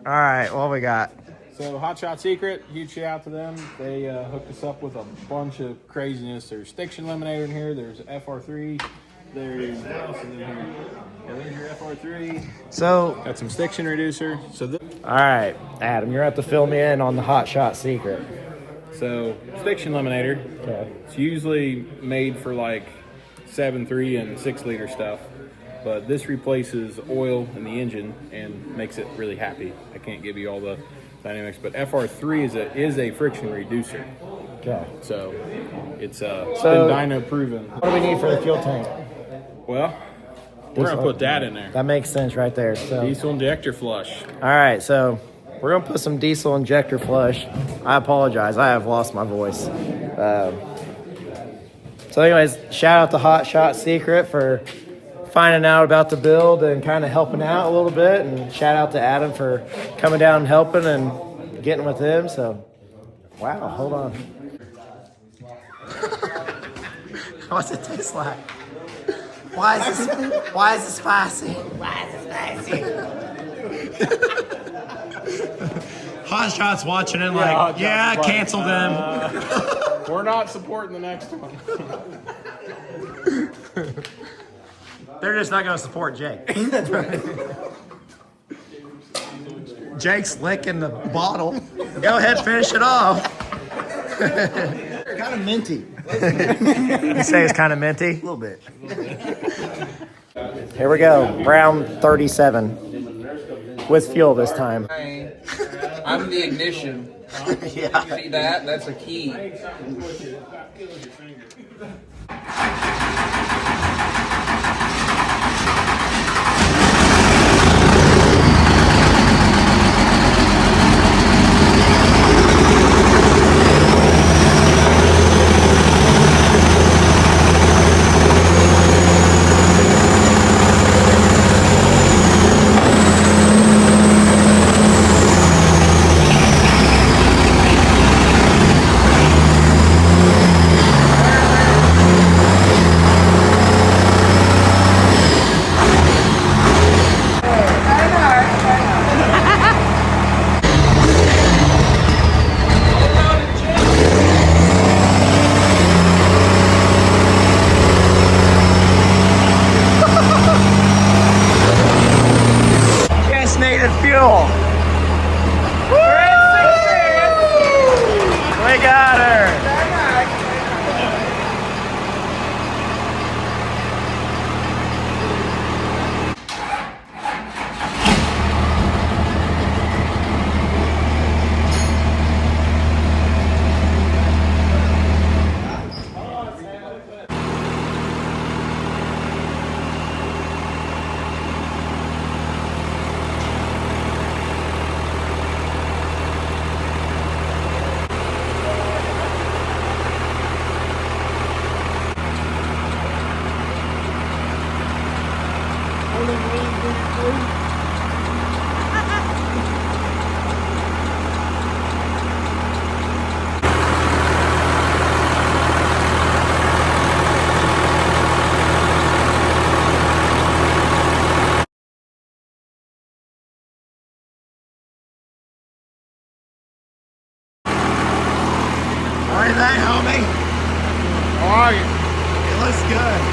All right, what we got? So Hot Shot Secret, huge shout out to them. They hooked us up with a bunch of craziness. There's Stiction Eliminator in here. There's FR3. There's what else is in here? Yeah, there's your FR3. So, Got some Stiction reducer. all right, Adam, you're going to have to fill me in on the Hot Shot Secret. So Stiction Eliminator. Okay. It's usually made for like 7.3 and 6 liter stuff, but this replaces oil in the engine and makes it really happy. I can't give you all the dynamics, but FR3 is a friction reducer. Okay. So it's been So- dyno proven. What do we need for the fuel tank? Well, we're gonna put that in there. That makes sense right there. So, Diesel injector flush. all right, so we're going to put some diesel injector flush. I apologize. I have lost my voice. So anyways, shout out to Hot Shot Secret for finding out about the build and kind of helping out a little bit. And shout out to Adam for coming down and helping and getting with him. So, wow, hold on. What's it taste like? Why is it spicy? Why is it spicy? Hot Shot's watching it like, yeah, cancel them. We're not supporting the next one. They're just not going to support Jake. That's right. Jake's licking the bottle. Go ahead, finish it off. Kind of minty. You say it's kind of minty? A little bit. Here we go. Round 37. With fuel this time. I'm the ignition. Yeah. See that? That's a key. like it. It looks good.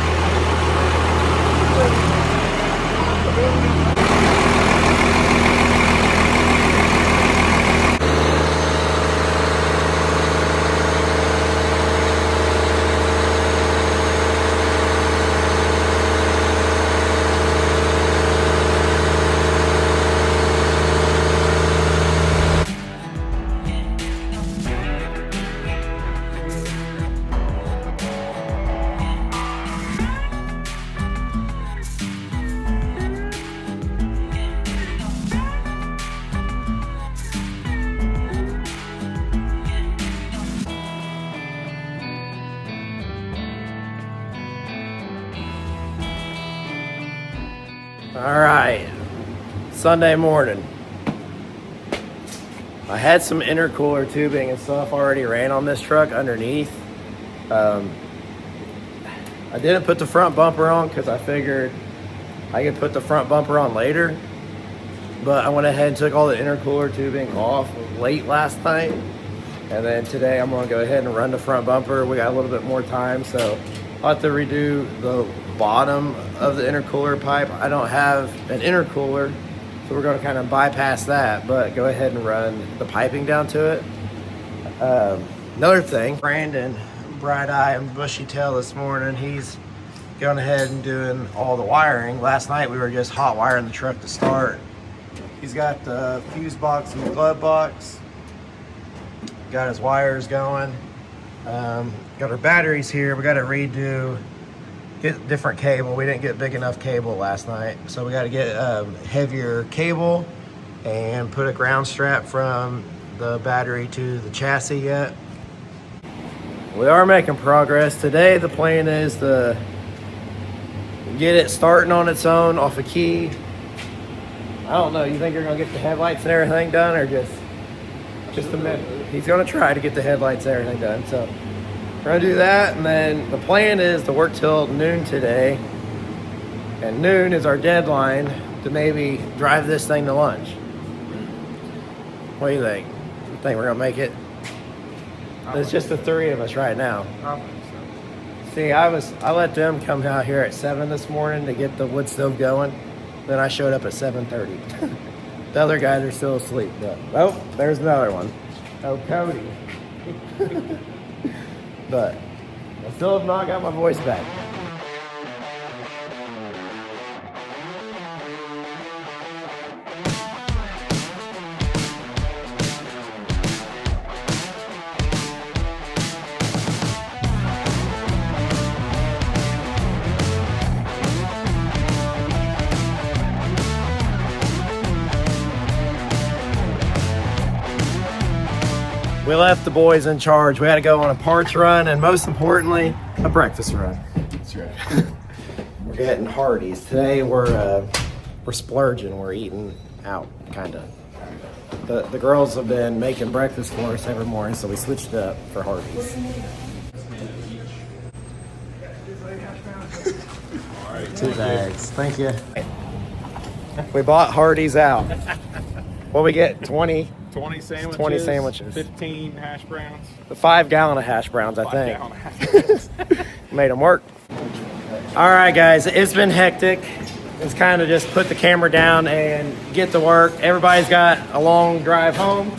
All right, Sunday morning. I had some intercooler tubing and stuff already ran on this truck underneath. I didn't put the front bumper on because I figured I could put the front bumper on later. But I went ahead and took all the intercooler tubing off late last night. And then today I'm gonna go ahead and run the front bumper. We got a little bit more time, so I'll have to redo the bottom of the intercooler pipe. I don't have an intercooler, so we're gonna kind of bypass that, but go ahead and run the piping down to it. Another thing, Brandon, bright eye and bushy tail this morning, he's going ahead and doing all the wiring. Last night we were just hot wiring the truck to start. He's got the fuse box and the glove box. Got his wires going. Got our batteries here. We got to redo, get different cable. We didn't get big enough cable last night, so we got to get heavier cable and put a ground strap from the battery to the chassis yet. We are making progress. Today the plan is to get it starting on its own off a key. I don't know, you think you're gonna get the headlights and everything done, or just a minute? He's gonna try to get the headlights and everything done. So we're gonna do that, and then the plan is to work till noon today. And noon is our deadline to maybe drive this thing to lunch. What do you think? You think we're gonna make it? There's just the three of us right now. See, I let them come out here at 7 this morning to get the wood stove going. Then I showed up at 7:30. The other guys are still asleep. But, oh, there's another one. Oh, Cody. But I still have not got my voice back. We left the boys in charge. We had to go on a parts run and most importantly, a breakfast run. That's right. We're getting Hardee's. Today we're splurging. We're eating out, kind of. The girls have been making breakfast for us every morning, so we switched it up for Hardee's. 2 bags. Thank you. We bought Hardee's out. What we get? 20 sandwiches. 20 sandwiches. 15 hash browns. The 5 gallon of hash browns, I 5 think. gallon hash browns. Made them work. All right, guys, it's been hectic. It's kind of just put the camera down and get to work. Everybody's got a long drive home,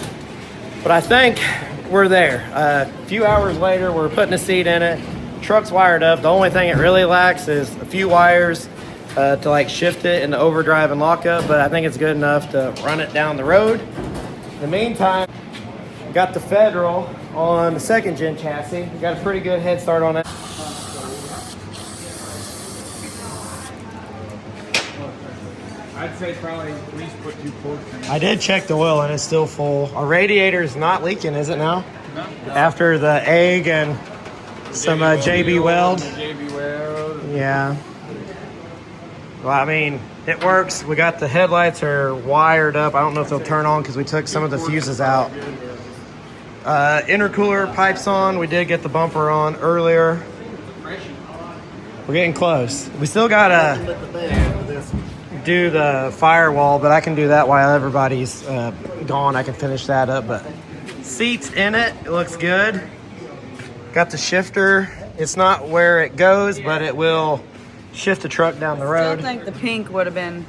but I think we're there. A few hours later, we're putting a seat in it. Truck's wired up. The only thing it really lacks is a few wires to like shift it into overdrive and lockup, but I think it's good enough to run it down the road. In the meantime, got the Federal on the 2nd gen chassis. We got a pretty good head start on it. I'd say probably at least put 2 quarts in. I did check the oil and it's still full. Our radiator is not leaking, is it now? No. After the egg and some JB Weld. JB Weld. Yeah. Well, I mean, it works. We got the headlights are wired up. I don't know if they'll turn on because we took some of the fuses out. Intercooler pipes on. We did get the bumper on earlier. We're getting close. We still gotta do the firewall, but I can do that while everybody's gone. I can finish that up. But seats in it. It looks good. Got the shifter It's not where it goes, but it will shift the truck down the I road. think the pink would have been.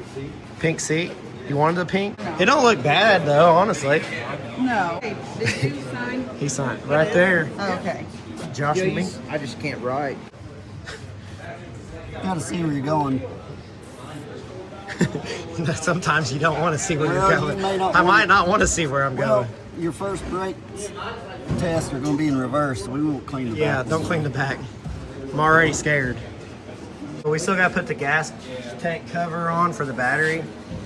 Pink seat. You wanted the pink? It don't look bad though, honestly. No. Hey, did you sign? He signed right there. Oh, okay. Josh and me. I just can't write. Gotta see where you're going. Sometimes you don't want to see where Well, you're you going. may not I wanna- might not want to see where I'm Well, going. your first brake tests are gonna be in reverse, so we won't clean the Yeah, back. don't clean the back. I'm already scared. But we still got to put the gas tank cover on for the battery.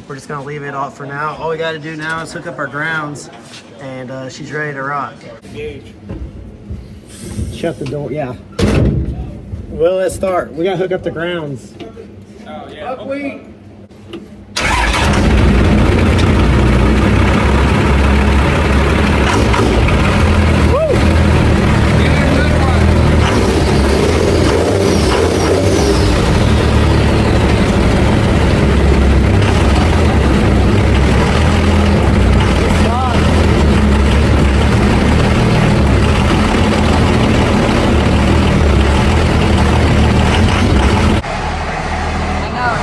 We're just going to leave it off for now. All we got to do now is hook up our grounds, and she's ready to rock. Shut the door, yeah. Well, let's start. We got to hook up the grounds. Oh, yeah. Buckwheat. I know.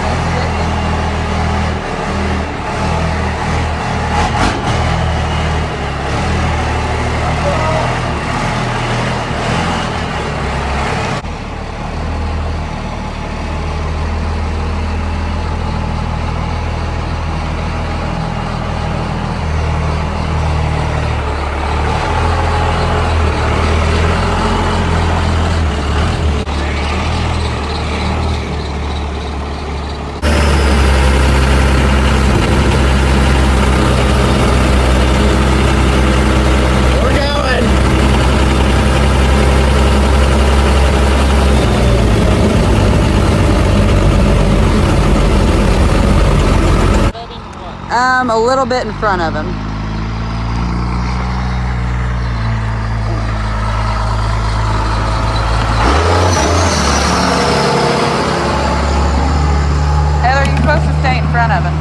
We're going. A little bit in front of him. Heather, you're supposed to stay in front of him.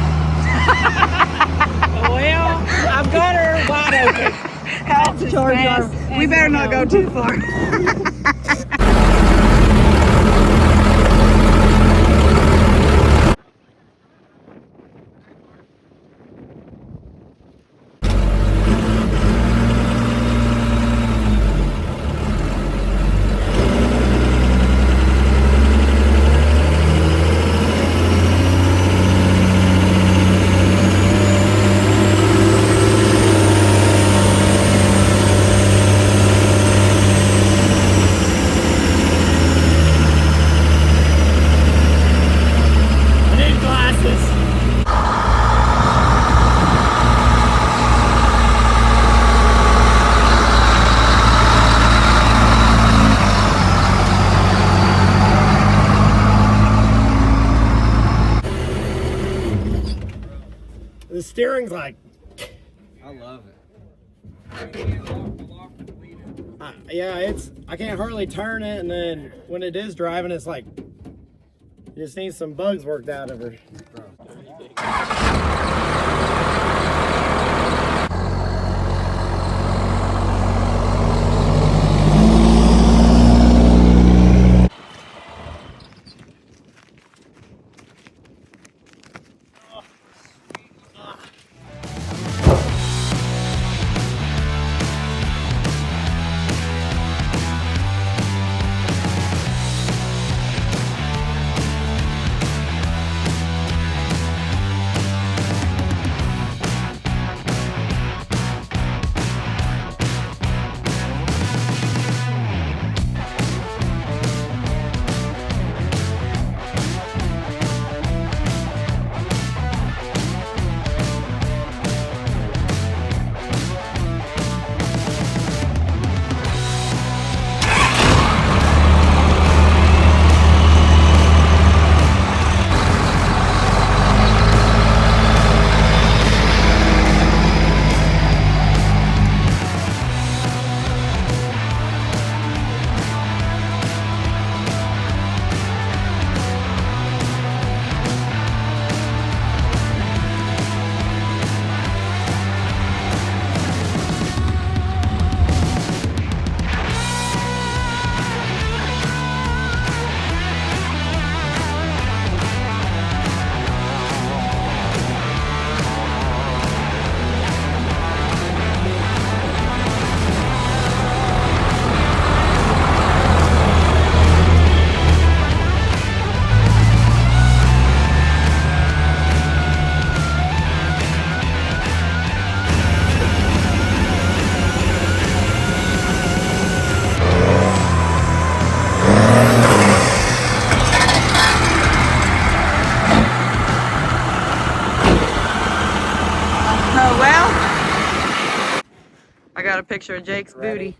Well, I've got her wide open. That's a charge. We better not go too far. I need glasses. The steering's like, I love it. yeah, I can't hardly turn it, and then when it is driving, it's like, you just need some bugs worked out of her. picture of Jake's booty.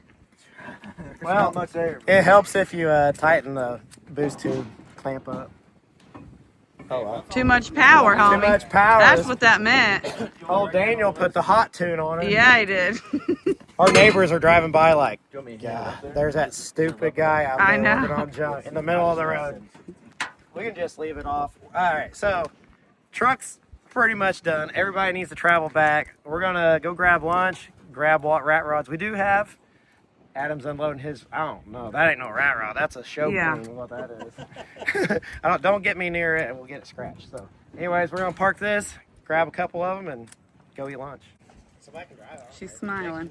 Well, much there. it helps if you tighten the boost tube clamp up. Oh, wow. Too much power, homie. Too much power. That's what that meant. Oh, Daniel put the hot tune on it. Yeah, he did. Our neighbors are driving by like, yeah, there's that stupid guy out I there know. working on junk in the middle of the road. We can just leave it off. All right, so truck's pretty much done. Everybody needs to travel back. We're gonna go grab lunch, grab what rat rods we do have. Adam's unloading his. I don't know. That ain't no rat rod. That's a show Yeah. queen. What that is. Don't get me near it, and we'll get it scratched. So, anyways, we're gonna park this, grab a couple of them, and go eat lunch. Somebody can drive. She's smiling.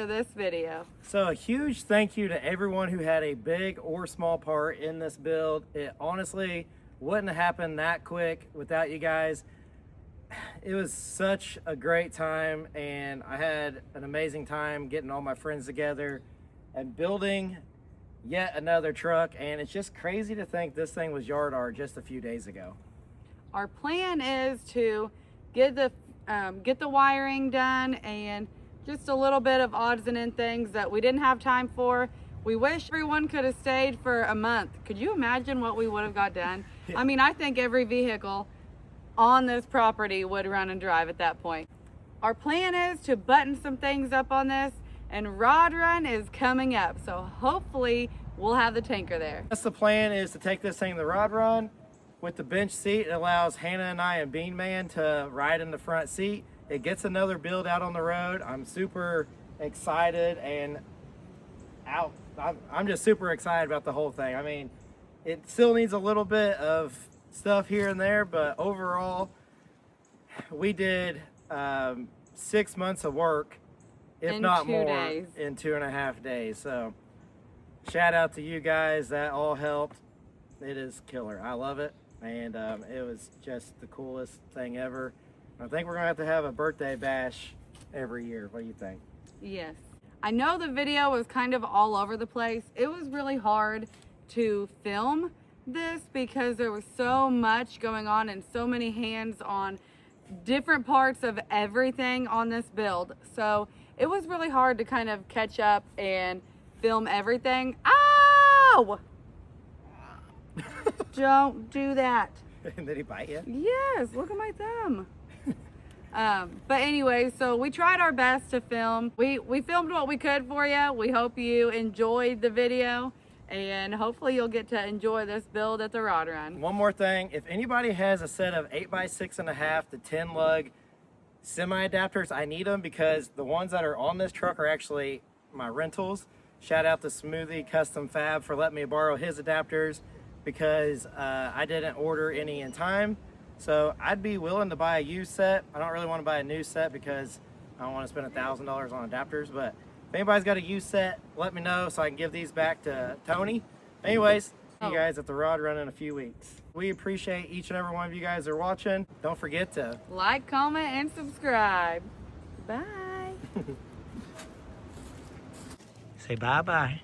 This video. So a huge thank you to everyone who had a big or small part in this build. It honestly wouldn't have happened that quick without you guys. It was such a great time, and I had an amazing time getting all my friends together and building yet another truck. And it's just crazy to think this thing was yard art just a few days ago. Our plan is to get the wiring done and just a little bit of odds and end things that we didn't have time for. We wish everyone could have stayed for a month. Could you imagine what we would have got done? I mean, I think every vehicle on this property would run and drive at that point. Our plan is to button some things up on this, and rod run is coming up. So hopefully we'll have the tanker there. That's the plan, is to take this thing to the rod run with the bench seat. It allows Hannah and I and Bean Man to ride in the front seat. It gets another build out on the road. I'm super excited and I'm just super excited about the whole thing. I mean, it still needs a little bit of stuff here and there, but overall, we did 6 months of work, if In not 2 more, days. in 2.5 days. So shout out to you guys. That all helped. It is killer. I love it. And it was just the coolest thing ever. I think we're gonna have a birthday bash every year. What do you think? Yes. I know the video was kind of all over the place. It was really hard to film this because there was so much going on and so many hands on different parts of everything on this build. So it was really hard to kind of catch up and film everything. Ow! Don't do that. And did he bite you? Yes, look at my thumb. But anyway, so we tried our best to film. We filmed what we could for you. We hope you enjoyed the video, and hopefully you'll get to enjoy this build at the Rod Run. One more thing, if anybody has a set of 8x6.5 to 10 lug semi adapters, I need them because the ones that are on this truck are actually my rentals. Shout out to Smoothie Custom Fab for letting me borrow his adapters because I didn't order any in time. So I'd be willing to buy a used set. I don't really want to buy a new set because I don't want to spend $1,000 on adapters, but if anybody's got a used set, let me know so I can give these back to Tony. Anyways, see you guys at the Rod Run in a few weeks. We appreciate each and every one of you guys that are watching. Don't forget to Like, comment, and subscribe. Bye. say bye-bye.